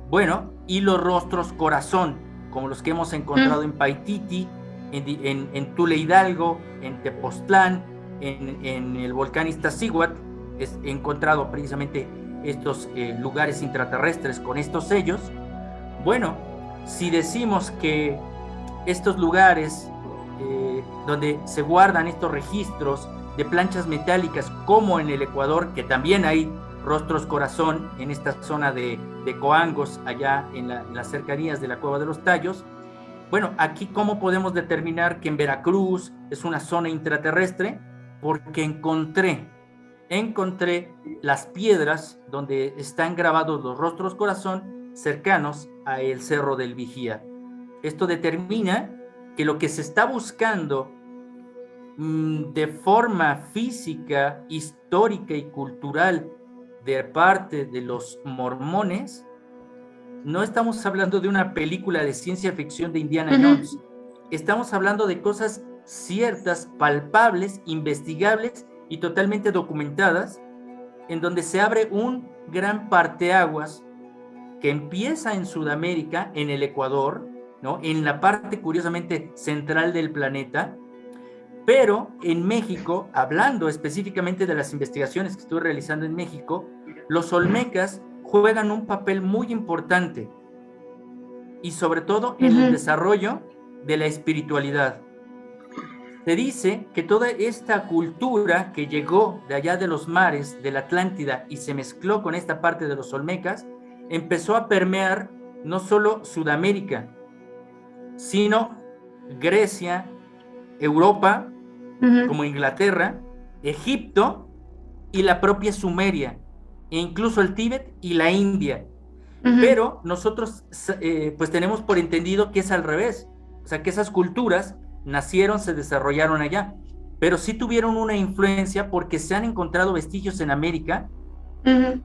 Bueno, y los rostros corazón, como los que hemos encontrado en Paititi, en Tule Hidalgo, en Tepoztlán, en el volcán Iztaccíhuatl. He encontrado precisamente estos lugares intraterrestres con estos sellos. Bueno, si decimos que estos lugares donde se guardan estos registros de planchas metálicas, como en el Ecuador, que también hay rostros corazón en esta zona de Coangos, allá en las cercanías de la Cueva de los Tallos. Bueno, aquí ¿cómo podemos determinar que en Veracruz es una zona intraterrestre? Porque encontré las piedras donde están grabados los rostros corazón cercanos a el Cerro del Vigía. Esto determina que lo que se está buscando de forma física, histórica y cultural de parte de los mormones, no estamos hablando de una película de ciencia ficción de Indiana Jones. Estamos hablando de cosas ciertas, palpables, investigables y totalmente documentadas, en donde se abre un gran parteaguas que empieza en Sudamérica, en el Ecuador, ¿no? En la parte curiosamente central del planeta, pero en México, hablando específicamente de las investigaciones que estoy realizando en México, los olmecas juegan un papel muy importante, y sobre todo en el desarrollo de la espiritualidad. Se dice que toda esta cultura que llegó de allá de los mares, de la Atlántida, y se mezcló con esta parte de los olmecas, empezó a permear no solo Sudamérica, sino Grecia, Europa, como Inglaterra, Egipto y la propia Sumeria, e incluso el Tíbet y la India. Pero nosotros pues tenemos por entendido que es al revés, o sea, que esas culturas nacieron, se desarrollaron allá, pero sí tuvieron una influencia, porque se han encontrado vestigios en América,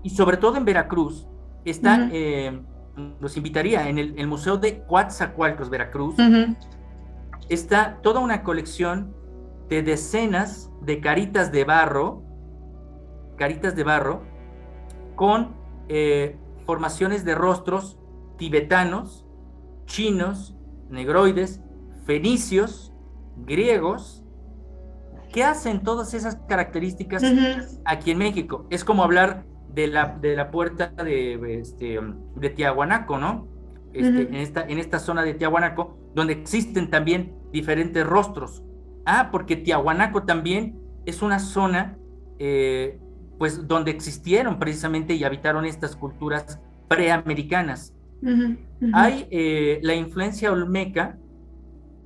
y sobre todo en Veracruz. Está, los invitaría, en el Museo de Coatzacoalcos, Veracruz, está toda una colección de decenas de caritas de barro con formaciones de rostros tibetanos, chinos, negroides, fenicios, griegos. ¿Qué hacen todas esas características aquí en México? Es como hablar de la puerta de Tiahuanaco, ¿no? En esta zona de Tiahuanaco, donde existen también diferentes rostros. Porque Tiahuanaco también es una zona pues donde existieron precisamente y habitaron estas culturas preamericanas. Hay la influencia olmeca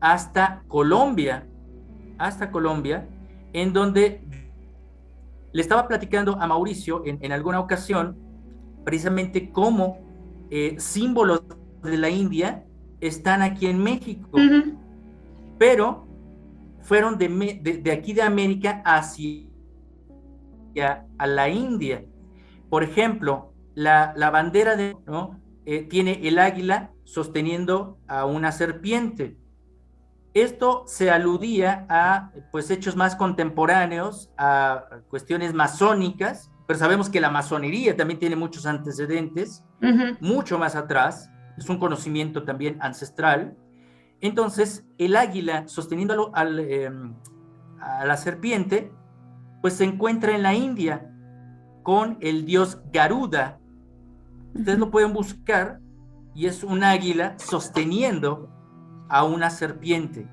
hasta Colombia, en donde le estaba platicando a Mauricio en alguna ocasión precisamente cómo símbolos de la India están aquí en México, pero fueron de aquí de América hacia a la India. Por ejemplo, la bandera tiene el águila sosteniendo a una serpiente. Esto se aludía a pues hechos más contemporáneos, a cuestiones masónicas, pero sabemos que la masonería también tiene muchos antecedentes, mucho más atrás, es un conocimiento también ancestral. Entonces, el águila sosteniendo a la serpiente pues se encuentra en la India con el dios Garuda. Ustedes lo pueden buscar y es un águila sosteniendo a una serpiente.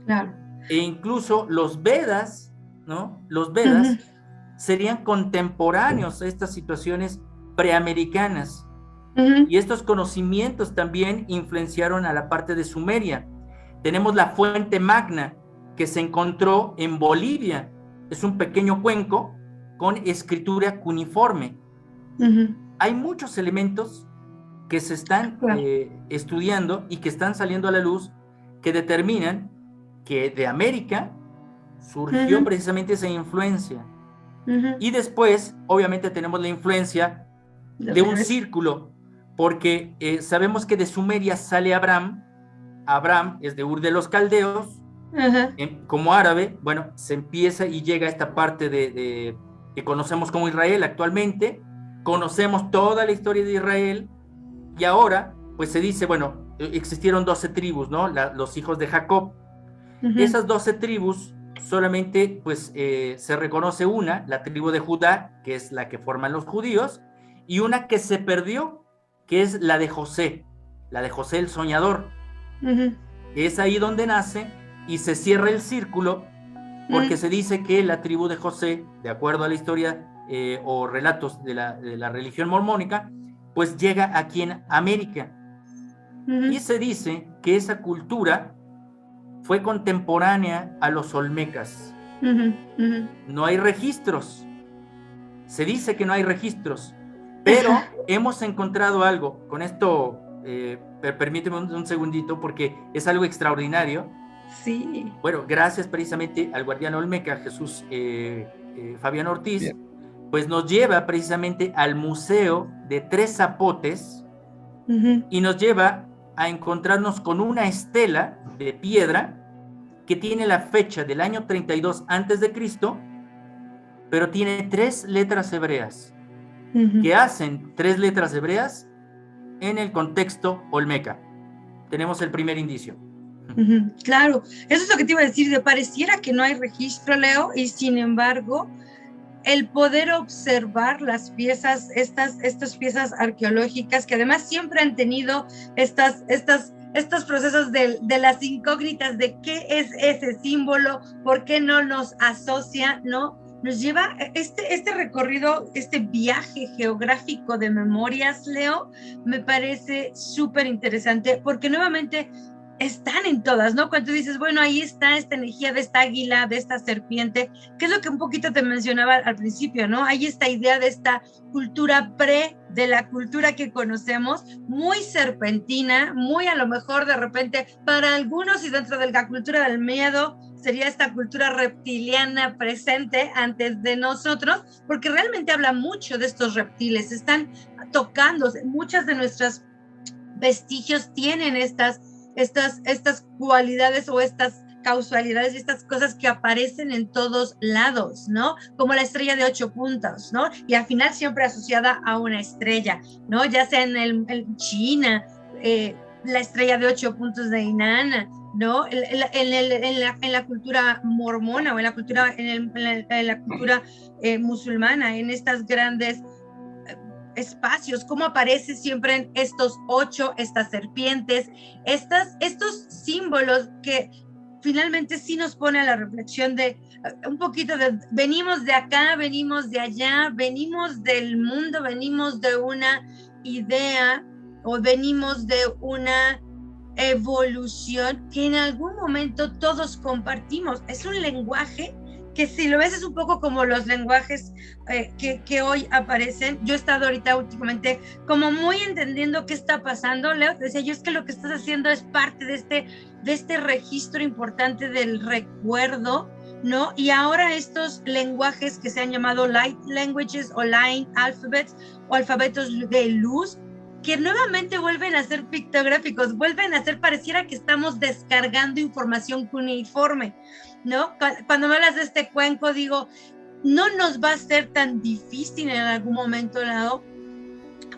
Claro. E incluso los Vedas, ¿no? Los Vedas serían contemporáneos a estas situaciones preamericanas. Y estos conocimientos también influenciaron a la parte de Sumeria. Tenemos la fuente magna que se encontró en Bolivia. Es un pequeño cuenco con escritura cuneiforme. Hay muchos elementos que se están estudiando y que están saliendo a la luz que determinan que de América surgió precisamente esa influencia. Y después, obviamente, tenemos la influencia de un círculo, porque sabemos que de Sumeria sale Abraham. Abraham es de Ur de los Caldeos, como árabe. Bueno, se empieza y llega a esta parte que conocemos como Israel actualmente. Conocemos toda la historia de Israel y ahora, pues se dice, bueno, existieron 12 tribus, ¿no? Los hijos de Jacob. Esas 12 tribus solamente, pues, se reconoce una, la tribu de Judá, que es la que forman los judíos, y una que se perdió, que es la de José el soñador. Es ahí donde nace y se cierra el círculo, porque se dice que la tribu de José, de acuerdo a la historia o relatos de la religión mormónica, pues llega aquí en América. Y se dice que esa cultura fue contemporánea a los olmecas. No hay registros. Se dice que no hay registros, pero hemos encontrado algo. Con esto, permíteme un segundito, porque es algo extraordinario. Sí. Bueno, gracias precisamente al guardián olmeca, Jesús Fabián Ortiz. Bien. Pues nos lleva precisamente al Museo de Tres Zapotes y nos lleva a encontrarnos con una estela de piedra que tiene la fecha del año 32 antes de Cristo, pero tiene 3 letras hebreas, que hacen 3 letras hebreas en el contexto olmeca. Tenemos el primer indicio. Claro, eso es lo que te iba a decir, pareciera que no hay registro, Leo, y sin embargo, el poder observar las piezas, estas piezas arqueológicas, que además siempre han tenido estos procesos de las incógnitas de qué es ese símbolo, por qué no nos asocia, ¿no? Nos lleva este recorrido, este viaje geográfico de memorias, Leo, me parece súper interesante, porque nuevamente están en todas, ¿no? Cuando tú dices, bueno, ahí está esta energía de esta águila, de esta serpiente, que es lo que un poquito te mencionaba al principio, ¿no? Hay esta idea de esta cultura de la cultura que conocemos, muy serpentina, muy a lo mejor de repente para algunos y dentro de la cultura del miedo, sería esta cultura reptiliana presente antes de nosotros, porque realmente habla mucho de estos reptiles, están tocándose, muchas de nuestras vestigios tienen estas cualidades o estas causalidades y estas cosas que aparecen en todos lados, ¿no? Como la estrella de 8 puntas, ¿no? Y al final siempre asociada a una estrella, ¿no? Ya sea en China, la estrella de 8 puntos de Inanna, ¿no? En la cultura mormona o en la cultura, en la cultura musulmana, en estas grandes espacios, cómo aparece siempre en estos 8, estas serpientes, estos símbolos que finalmente sí nos pone a la reflexión de un poquito de venimos de acá, venimos de allá, venimos del mundo, venimos de una idea o venimos de una evolución que en algún momento todos compartimos. Es un lenguaje que si lo ves es un poco como los lenguajes que hoy aparecen. Yo he estado ahorita últimamente como muy entendiendo qué está pasando, Leo, te decía yo, es que lo que estás haciendo es parte de este registro importante del recuerdo, ¿no? Y ahora estos lenguajes que se han llamado light languages o line alphabets o alfabetos de luz, que nuevamente vuelven a ser pictográficos, vuelven a ser, pareciera que estamos descargando información cuneiforme, ¿no? Cuando me hablas de este cuenco, digo, no nos va a ser tan difícil en algún momento dado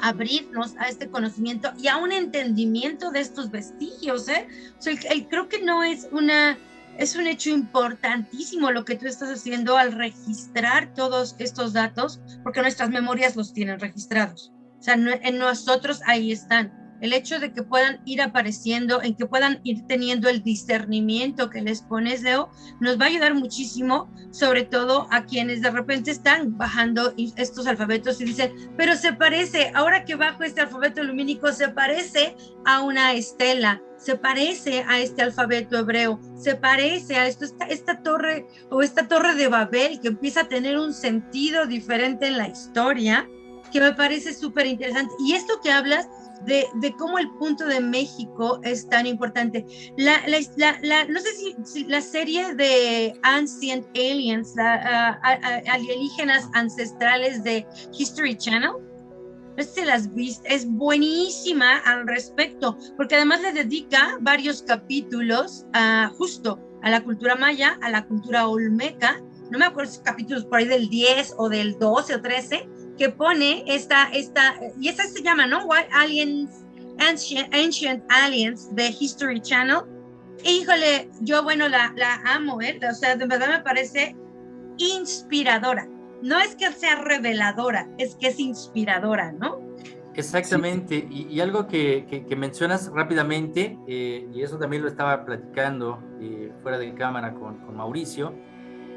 abrirnos a este conocimiento y a un entendimiento de estos vestigios, ¿eh? O sea, creo que no es una es un hecho importantísimo lo que tú estás haciendo al registrar todos estos datos, porque nuestras memorias los tienen registrados. O sea, en nosotros ahí están. El hecho de que puedan ir apareciendo, en que puedan ir teniendo el discernimiento que les pones, Leo, nos va a ayudar muchísimo, sobre todo a quienes de repente están bajando estos alfabetos y dicen, pero se parece, ahora que bajo este alfabeto lumínico, se parece a una estela, se parece a este alfabeto hebreo, se parece a esto, esta torre o esta torre de Babel que empieza a tener un sentido diferente en la historia, que me parece súper interesante. Y esto que hablas de cómo el punto de México es tan importante. No sé si la serie de Ancient Aliens, alienígenas ancestrales de History Channel, no sé si las viste, es buenísima al respecto, porque además le dedica varios capítulos justo a la cultura maya, a la cultura olmeca. No me acuerdo si capítulos por ahí del 10 o del 12 o 13, que pone y esa se llama, ¿no? Ancient Aliens de History Channel. Híjole, yo, bueno, la amo, o sea, de verdad me parece inspiradora. No es que sea reveladora, es que es inspiradora, ¿no? Exactamente, y algo que mencionas rápidamente, y eso también lo estaba platicando fuera de cámara con Mauricio.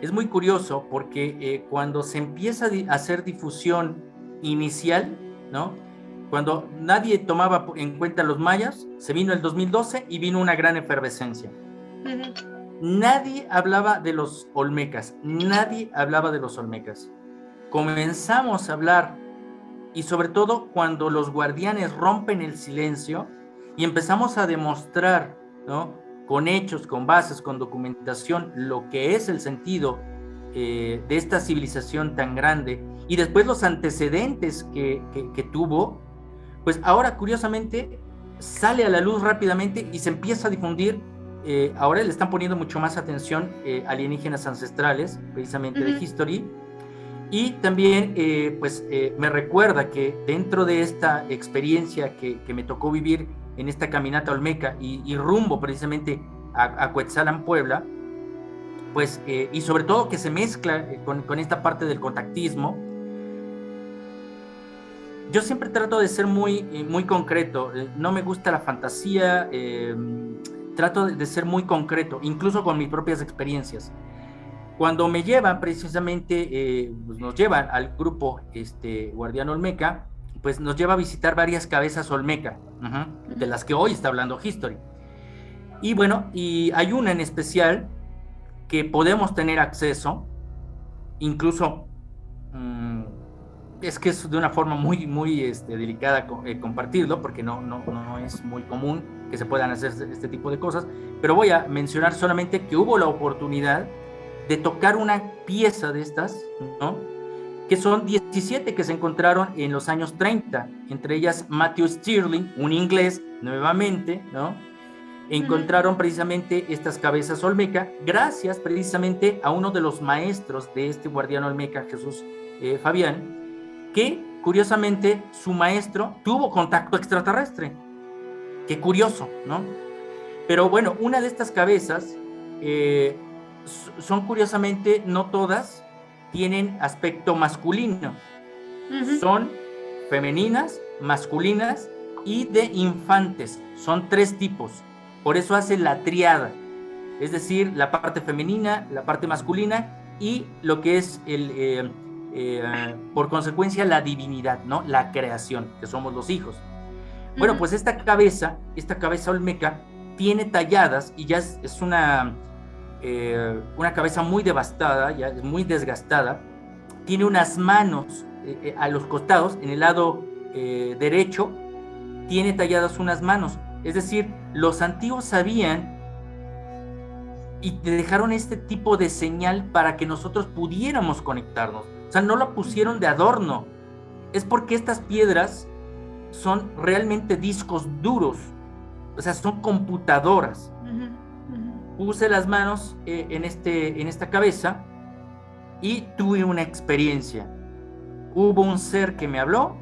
Es muy curioso porque cuando se empieza a hacer difusión inicial, ¿no? Cuando nadie tomaba en cuenta los mayas, se vino el 2012 y vino una gran efervescencia. Nadie hablaba de los olmecas, Comenzamos a hablar, y sobre todo cuando los guardianes rompen el silencio y empezamos a demostrar, ¿no?, con hechos, con bases, con documentación, lo que es el sentido de esta civilización tan grande, y después los antecedentes que tuvo, pues ahora curiosamente sale a la luz rápidamente y se empieza a difundir. Ahora le están poniendo mucho más atención alienígenas ancestrales, precisamente de History, y también me recuerda que dentro de esta experiencia que me tocó vivir en esta caminata olmeca y rumbo precisamente a Cuetzalan, Puebla, pues, y sobre todo que se mezcla con esta parte del contactismo. Yo siempre trato de ser muy concreto, no me gusta la fantasía, trato de ser muy concreto, incluso con mis propias experiencias. Cuando me llevan precisamente, pues nos llevan al grupo Guardián Olmeca, pues nos lleva a visitar varias cabezas olmeca, de las que hoy está hablando History. Y bueno, y hay una en especial que podemos tener acceso, incluso es que es de una forma muy delicada compartirlo, porque no es muy común que se puedan hacer este tipo de cosas, pero voy a mencionar solamente que hubo la oportunidad de tocar una pieza de estas, ¿no?, que son 17 que se encontraron en los años 30, entre ellas Matthew Stirling, un inglés nuevamente, ¿no?, encontraron precisamente estas cabezas olmeca gracias precisamente a uno de los maestros de este guardián olmeca, Jesús Fabián, que curiosamente su maestro tuvo contacto extraterrestre. Qué curioso, ¿no? Pero bueno, una de estas cabezas son curiosamente, no todas tienen aspecto masculino, son femeninas, masculinas y de infantes, son 3 tipos. Por eso hace la triada, es decir, la parte femenina, la parte masculina y lo que es por consecuencia la divinidad, ¿no?, la creación, que somos los hijos. Bueno, pues esta cabeza olmeca tiene talladas, y ya es una cabeza muy devastada, ya es muy desgastada, tiene unas manos a los costados, en el lado derecho tiene talladas unas manos. Es decir, los antiguos sabían y dejaron este tipo de señal para que nosotros pudiéramos conectarnos. O sea, no la pusieron de adorno. Es porque estas piedras son realmente discos duros. O sea, son computadoras. Puse las manos en esta cabeza y tuve una experiencia. Hubo un ser que me habló,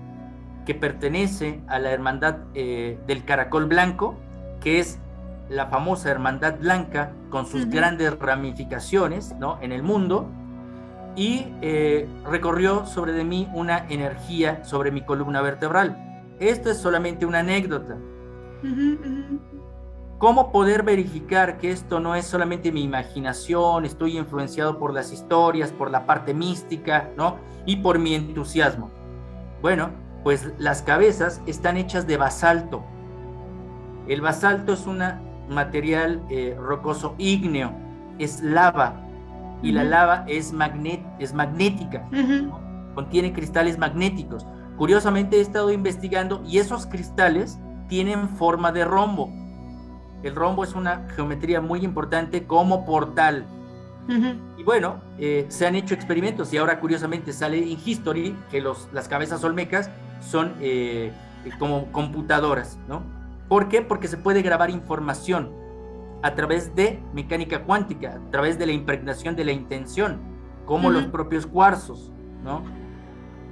que pertenece a la hermandad del caracol blanco, que es la famosa Hermandad Blanca con sus grandes ramificaciones, ¿no?, en el mundo, y recorrió sobre de mí una energía sobre mi columna vertebral. Esto es solamente una anécdota. ¿Cómo poder verificar que esto no es solamente mi imaginación, estoy influenciado por las historias, por la parte mística, ¿no?, y por mi entusiasmo? Bueno, pues las cabezas están hechas de basalto. El basalto es un material rocoso ígneo, es lava, y la lava es magnética, ¿no? Contiene cristales magnéticos. Curiosamente he estado investigando y esos cristales tienen forma de rombo. El rombo es una geometría muy importante como portal. Y bueno, se han hecho experimentos y ahora curiosamente sale en History que las cabezas olmecas son como computadoras, ¿no? ¿Por qué? Porque se puede grabar información a través de mecánica cuántica, a través de la impregnación de la intención, como los propios cuarzos, ¿no?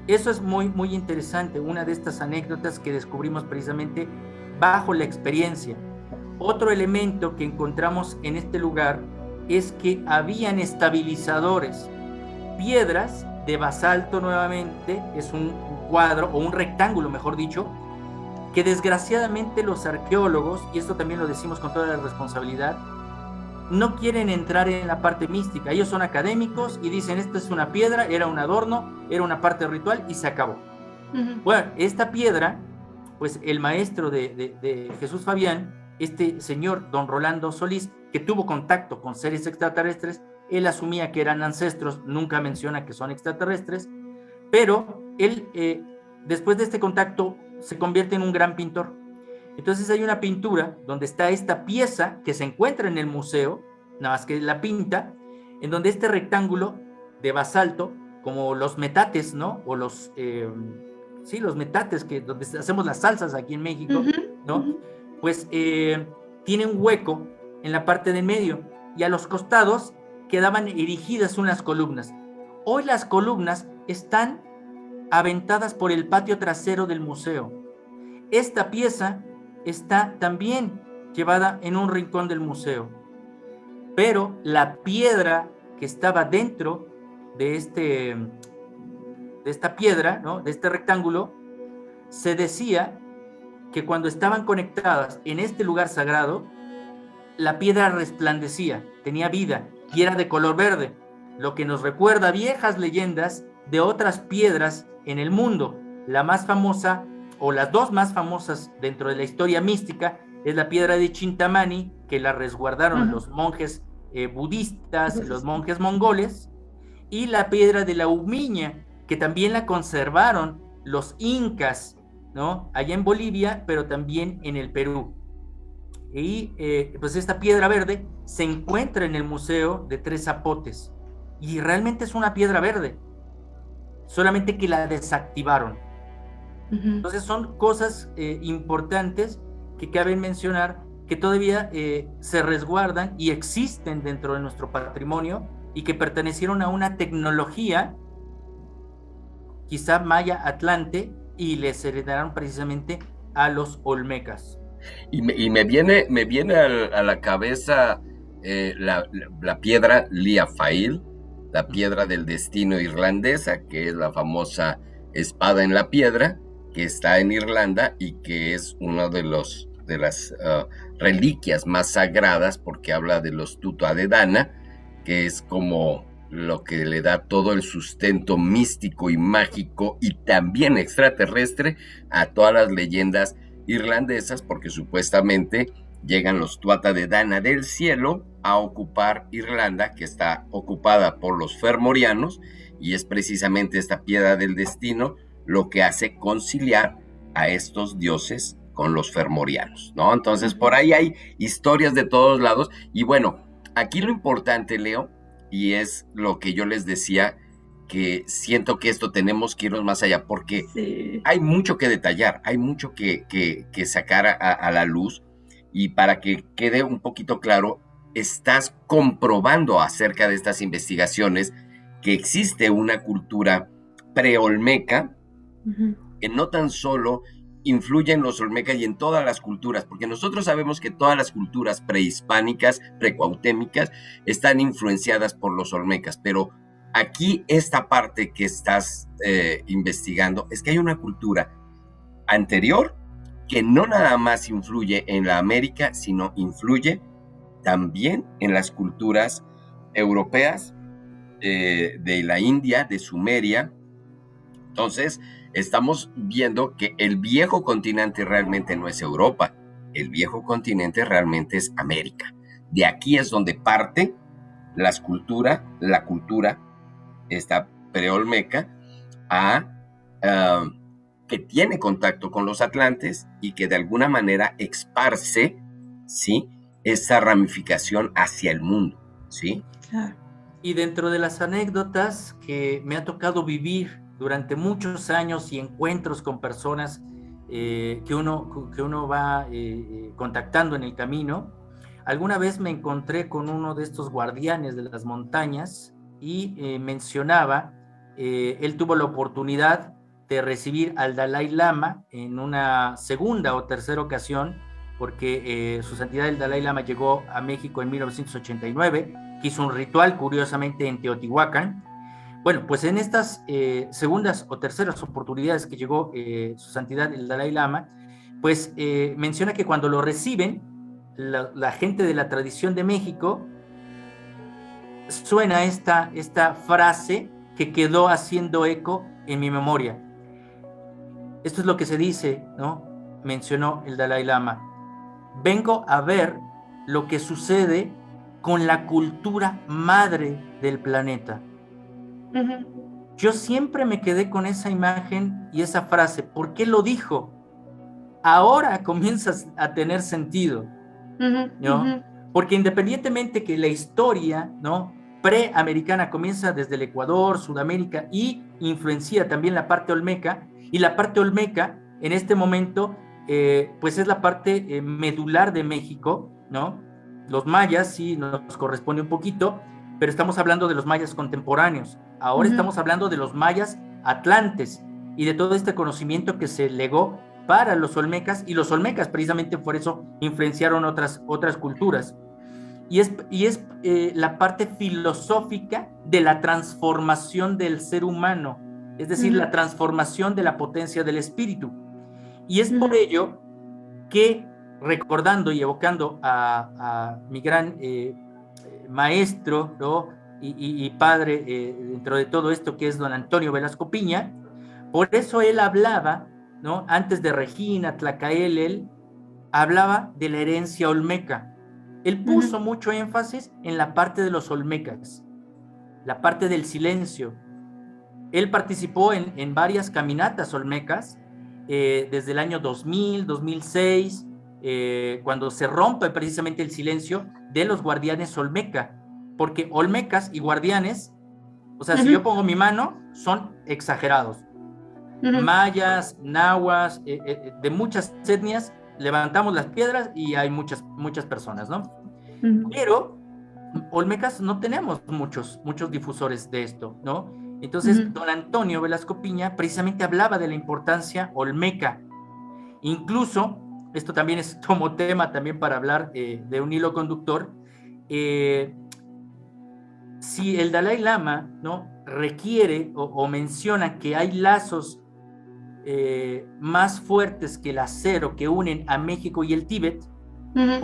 Eso es muy, muy interesante, una de estas anécdotas que descubrimos precisamente bajo la experiencia. Otro elemento que encontramos en este lugar es que habían estabilizadores, piedras de basalto nuevamente, es un cuadro o un rectángulo, mejor dicho, que desgraciadamente los arqueólogos, y esto también lo decimos con toda la responsabilidad, no quieren entrar en la parte mística. Ellos son académicos y dicen, esta es una piedra, era un adorno, era una parte ritual y se acabó. Bueno, esta piedra, pues el maestro de Jesús Fabián, este señor don Rolando Solís, que tuvo contacto con seres extraterrestres, él asumía que eran ancestros, nunca menciona que son extraterrestres, pero él, después de este contacto, se convierte en un gran pintor. Entonces hay una pintura donde está esta pieza que se encuentra en el museo, nada más que la pinta, en donde este rectángulo de basalto, como los metates, ¿no? O los metates donde hacemos las salsas aquí en México, ¿no? Pues tiene un hueco en la parte del medio y a los costados quedaban erigidas unas columnas. Hoy las columnas están aventadas por el patio trasero del museo. Esta pieza está también llevada en un rincón del museo, pero la piedra que estaba dentro de esta piedra, ¿no?, de este rectángulo, se decía que cuando estaban conectadas en este lugar sagrado, la piedra resplandecía, tenía vida y era de color verde, lo que nos recuerda viejas leyendas de otras piedras en el mundo. La más famosa, o las dos más famosas dentro de la historia mística, es la piedra de Chintamani, que la resguardaron los monjes budistas, los monjes mongoles, y la piedra de la Umiña, que también la conservaron los incas, ¿no?, allá en Bolivia, pero también en el Perú. Y pues esta piedra verde se encuentra en el Museo de Tres Zapotes, y realmente es una piedra verde, solamente que la desactivaron. Entonces son cosas importantes que cabe mencionar, que todavía se resguardan y existen dentro de nuestro patrimonio y que pertenecieron a una tecnología quizá maya atlante y les heredaron precisamente a los olmecas. Y me viene a la cabeza la piedra Liafail, la piedra del destino irlandesa, que es la famosa espada en la piedra, que está en Irlanda y que es una de las reliquias más sagradas, porque habla de los Tuatha Dé Danann, que es como lo que le da todo el sustento místico y mágico y también extraterrestre a todas las leyendas irlandesas, porque supuestamente llegan los Tuatha Dé Danann del cielo a ocupar Irlanda, que está ocupada por los Fomorianos, y es precisamente esta piedra del destino lo que hace conciliar a estos dioses con los Fomorianos, ¿no? Entonces por ahí hay historias de todos lados, y bueno, aquí lo importante, Leo, y es lo que yo les decía, que siento que esto tenemos que irnos más allá, porque hay mucho que detallar, hay mucho que sacar a la luz, y para que quede un poquito claro, estás comprobando acerca de estas investigaciones que existe una cultura preolmeca que no tan solo influye en los olmecas y en todas las culturas, porque nosotros sabemos que todas las culturas prehispánicas, precuautémicas, están influenciadas por los olmecas, pero aquí esta parte que estás investigando es que hay una cultura anterior que no nada más influye en la América, sino influye también en las culturas europeas, de la India, de Sumeria. Entonces, estamos viendo que el viejo continente realmente no es Europa, el viejo continente realmente es América. De aquí es donde parte la cultura esta preolmeca, que tiene contacto con los atlantes y que de alguna manera esparce, ¿sí?, esa ramificación hacia el mundo, ¿sí? Y dentro de las anécdotas que me ha tocado vivir durante muchos años y encuentros con personas que uno va contactando en el camino, alguna vez me encontré con uno de estos guardianes de las montañas y mencionaba, él tuvo la oportunidad de recibir al Dalai Lama en una segunda o tercera ocasión, porque su santidad el Dalai Lama llegó a México en 1989, que hizo un ritual curiosamente en Teotihuacán. Bueno, pues en estas segundas o terceras oportunidades que llegó su santidad el Dalai Lama, pues menciona que cuando lo reciben, la gente de la tradición de México, suena esta frase que quedó haciendo eco en mi memoria. Esto es lo que se dice, ¿no? Mencionó el Dalai Lama. Vengo a ver lo que sucede con la cultura madre del planeta. Yo siempre me quedé con esa imagen y esa frase. ¿Por qué lo dijo? Ahora comienzas a tener sentido, ¿no? Porque independientemente que la historia, ¿no?, preamericana comienza desde el Ecuador, Sudamérica, y influencia también la parte olmeca, y la parte olmeca en este momento pues es la parte medular de México, ¿no? Los mayas sí nos corresponde un poquito, pero estamos hablando de los mayas contemporáneos. Ahora estamos hablando de los mayas atlantes y de todo este conocimiento que se legó para los olmecas, y los olmecas precisamente por eso influenciaron otras culturas. Y es la parte filosófica de la transformación del ser humano, es decir, la transformación de la potencia del espíritu. Y es por ello que, recordando y evocando a mi gran maestro, ¿no?, y padre dentro de todo esto, que es don Antonio Velasco Piña, por eso él hablaba, ¿no?, antes de Regina, Tlacael, él hablaba de la herencia olmeca. Él puso mucho énfasis en la parte de los olmecas, la parte del silencio. Él participó en varias caminatas olmecas, desde el año 2000, 2006, cuando se rompe precisamente el silencio de los guardianes olmeca, porque olmecas y guardianes, o sea, si yo pongo mi mano, son exagerados. Mayas, nahuas, de muchas etnias, levantamos las piedras y hay muchas personas, ¿no? Pero olmecas no tenemos muchos difusores de esto, ¿no? Entonces, don Antonio Velasco Piña precisamente hablaba de la importancia olmeca. Incluso, esto también es como tema también para hablar de un hilo conductor, si el Dalai Lama, ¿no?, requiere o menciona que hay lazos más fuertes que el acero que unen a México y el Tíbet,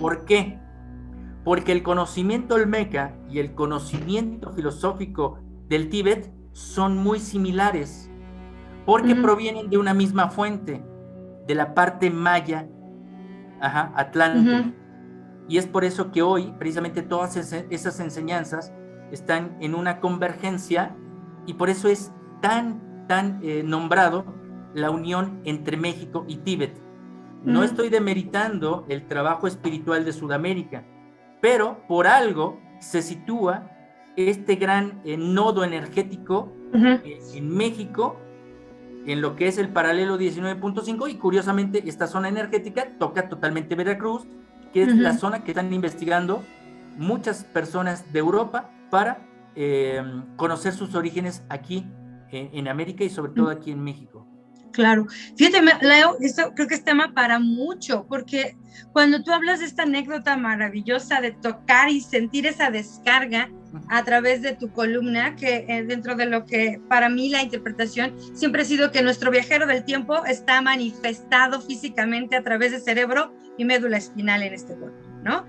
¿por qué? Porque el conocimiento olmeca y el conocimiento filosófico del Tíbet son muy similares, porque provienen de una misma fuente, de la parte maya, atlante. Y es por eso que hoy, precisamente, todas esas enseñanzas están en una convergencia, y por eso es tan nombrado la unión entre México y Tíbet. No estoy demeritando el trabajo espiritual de Sudamérica, pero por algo se sitúa este gran nodo energético en México, en lo que es el paralelo 19.5, y curiosamente esta zona energética toca totalmente Veracruz, que es la zona que están investigando muchas personas de Europa para conocer sus orígenes aquí en América y sobre todo aquí en México. Claro. Fíjate, Leo, esto creo que es tema para mucho, porque cuando tú hablas de esta anécdota maravillosa de tocar y sentir esa descarga a través de tu columna, que dentro de lo que para mí la interpretación siempre ha sido que nuestro viajero del tiempo está manifestado físicamente a través de cerebro y médula espinal en este cuerpo, ¿no?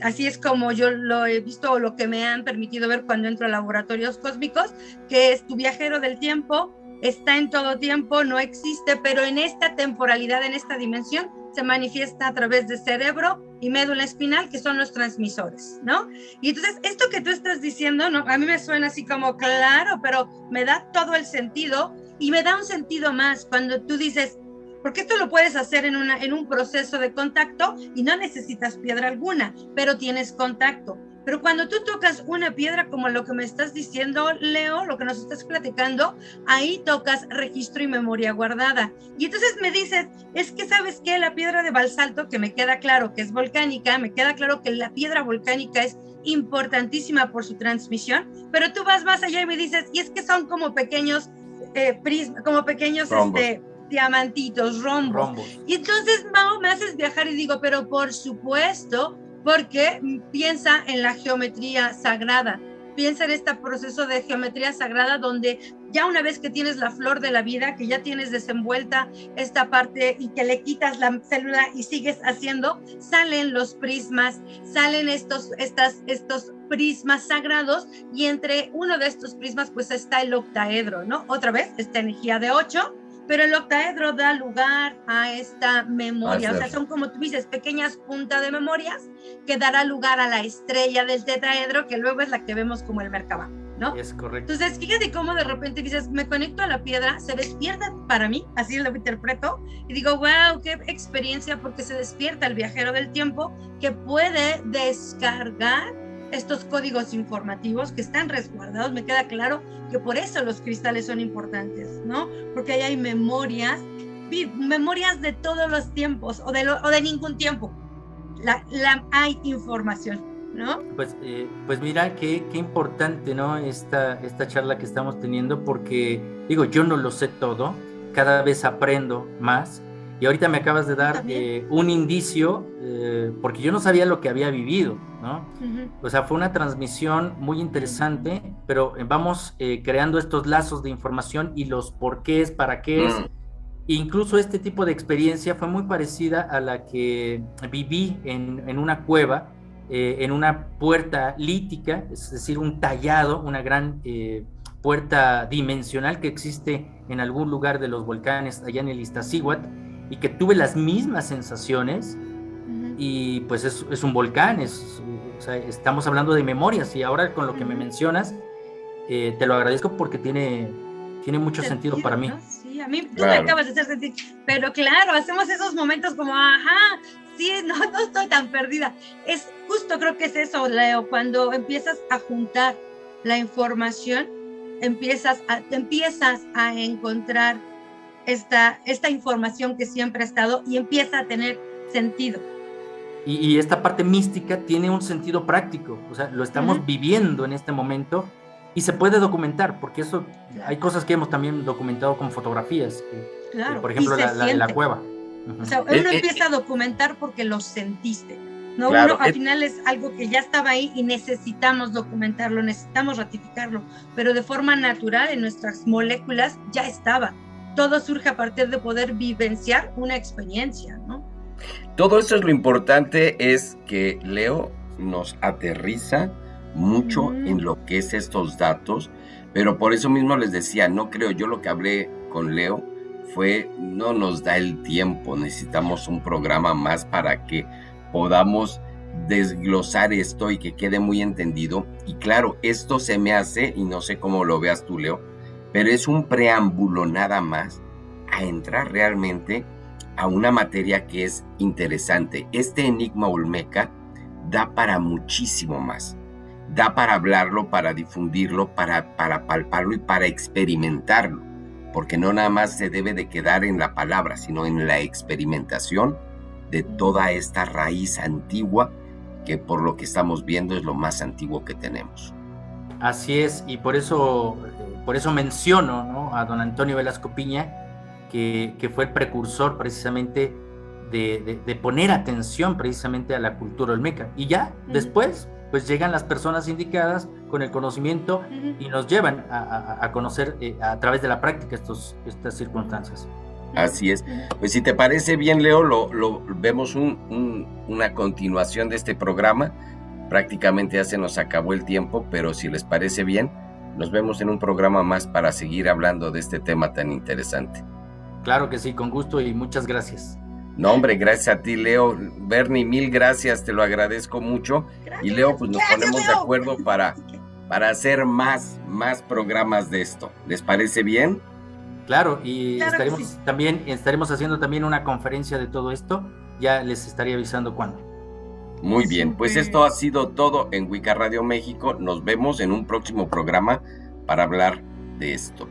Así es como yo lo he visto, o lo que me han permitido ver cuando entro a laboratorios cósmicos, que es tu viajero del tiempo, está en todo tiempo, no existe, pero en esta temporalidad, en esta dimensión, se manifiesta a través de cerebro y médula espinal, que son los transmisores, ¿no? Y entonces, esto que tú estás diciendo, ¿no? A mí me suena así como, claro, pero me da todo el sentido, y me da un sentido más cuando tú dices, porque esto lo puedes hacer en un proceso de contacto y no necesitas piedra alguna, pero tienes contacto. Pero cuando tú tocas una piedra, como lo que me estás diciendo, Leo, lo que nos estás platicando, ahí tocas registro y memoria guardada. Y entonces me dices, es que ¿sabes qué? La piedra de basalto, que me queda claro que es volcánica, me queda claro que la piedra volcánica es importantísima por su transmisión, pero tú vas más allá y me dices, y es que son como pequeños prismas, como pequeños diamantitos, rombos. Y entonces, Mau, me haces viajar y digo, pero por supuesto, porque piensa en la geometría sagrada, piensa en este proceso de geometría sagrada donde ya una vez que tienes la flor de la vida, que ya tienes desenvuelta esta parte y que le quitas la célula y sigues haciendo, salen los prismas, salen estos prismas sagrados, y entre uno de estos prismas pues está el octaedro, ¿no? Otra vez, esta energía de 8, pero el octaedro da lugar a esta memoria, o sea, son como tú dices, pequeñas puntas de memorias que dará lugar a la estrella del tetraedro, que luego es la que vemos como el Merkabah, ¿no? Es correcto. Entonces, fíjate cómo de repente dices, me conecto a la piedra, se despierta para mí, así lo interpreto, y digo, wow, qué experiencia, porque se despierta el viajero del tiempo que puede descargar estos códigos informativos que están resguardados. Me queda claro que por eso los cristales son importantes, ¿no? Porque ahí hay memorias de todos los tiempos, o de ningún tiempo. Hay información, ¿no? Pues mira, qué importante, ¿no? Esta charla que estamos teniendo, porque, digo, yo no lo sé todo, cada vez aprendo más, y ahorita me acabas de dar un indicio, porque yo no sabía lo que había vivido, ¿no? Uh-huh. O sea, fue una transmisión muy interesante, pero vamos creando estos lazos de información y los porqués, para qué es. Incluso este tipo de experiencia fue muy parecida a la que viví en una cueva, en una puerta lítica, es decir, un tallado, una gran puerta dimensional que existe en algún lugar de los volcanes allá en el Iztaccíhuatl, y que tuve las mismas sensaciones. Uh-huh. Y pues es un volcán, o sea, estamos hablando de memorias, y ahora con lo que me mencionas, te lo agradezco porque tiene mucho sentido para mí. ¿No? Sí, a mí tú me acabas de hacer sentir, pero claro, hacemos esos momentos como, ajá, sí, no estoy tan perdida. Es justo, creo que es eso, Leo, cuando empiezas a juntar la información, empiezas a encontrar esta información que siempre ha estado y empieza a tener sentido. Y esta parte mística tiene un sentido práctico, o sea, lo estamos viviendo en este momento, y se puede documentar, porque eso, hay cosas que hemos también documentado con fotografías, por ejemplo, la cueva. O sea, uno empieza a documentar porque lo sentiste, ¿no? Claro, uno al final es algo que ya estaba ahí y necesitamos documentarlo, necesitamos ratificarlo, pero de forma natural en nuestras moléculas ya estaba. Todo surge a partir de poder vivenciar una experiencia, ¿no? Todo eso es lo importante, es que Leo nos aterriza mucho en lo que es estos datos, pero por eso mismo les decía, no creo, yo lo que hablé con Leo fue, no nos da el tiempo, necesitamos un programa más para que podamos desglosar esto y que quede muy entendido. Y claro, esto se me hace, y no sé cómo lo veas tú, Leo, pero es un preámbulo nada más a entrar realmente a una materia que es interesante. Este enigma olmeca da para muchísimo más. Da para hablarlo, para difundirlo, para palparlo y para experimentarlo. Porque no nada más se debe de quedar en la palabra, sino en la experimentación de toda esta raíz antigua, que por lo que estamos viendo es lo más antiguo que tenemos. Así es, y por eso menciono, ¿no?, a don Antonio Velasco Piña, que fue el precursor precisamente de poner atención precisamente a la cultura olmeca. Y ya después, pues llegan las personas indicadas con el conocimiento y nos llevan a conocer a través de la práctica estas circunstancias. Así es. Pues si te parece bien, Leo, lo vemos una continuación de este programa. Prácticamente ya se nos acabó el tiempo, pero si les parece bien, nos vemos en un programa más para seguir hablando de este tema tan interesante. Claro que sí, con gusto y muchas gracias. No, hombre, gracias a ti, Leo. Bernie, mil gracias, te lo agradezco mucho. Gracias, y Leo, pues nos ponemos Leo de acuerdo para hacer más programas de esto. ¿Les parece bien? Claro, y claro estaremos haciendo también una conferencia de todo esto. Ya les estaría avisando cuándo. Muy bien, pues esto ha sido todo en Wicca Radio México. Nos vemos en un próximo programa para hablar de esto.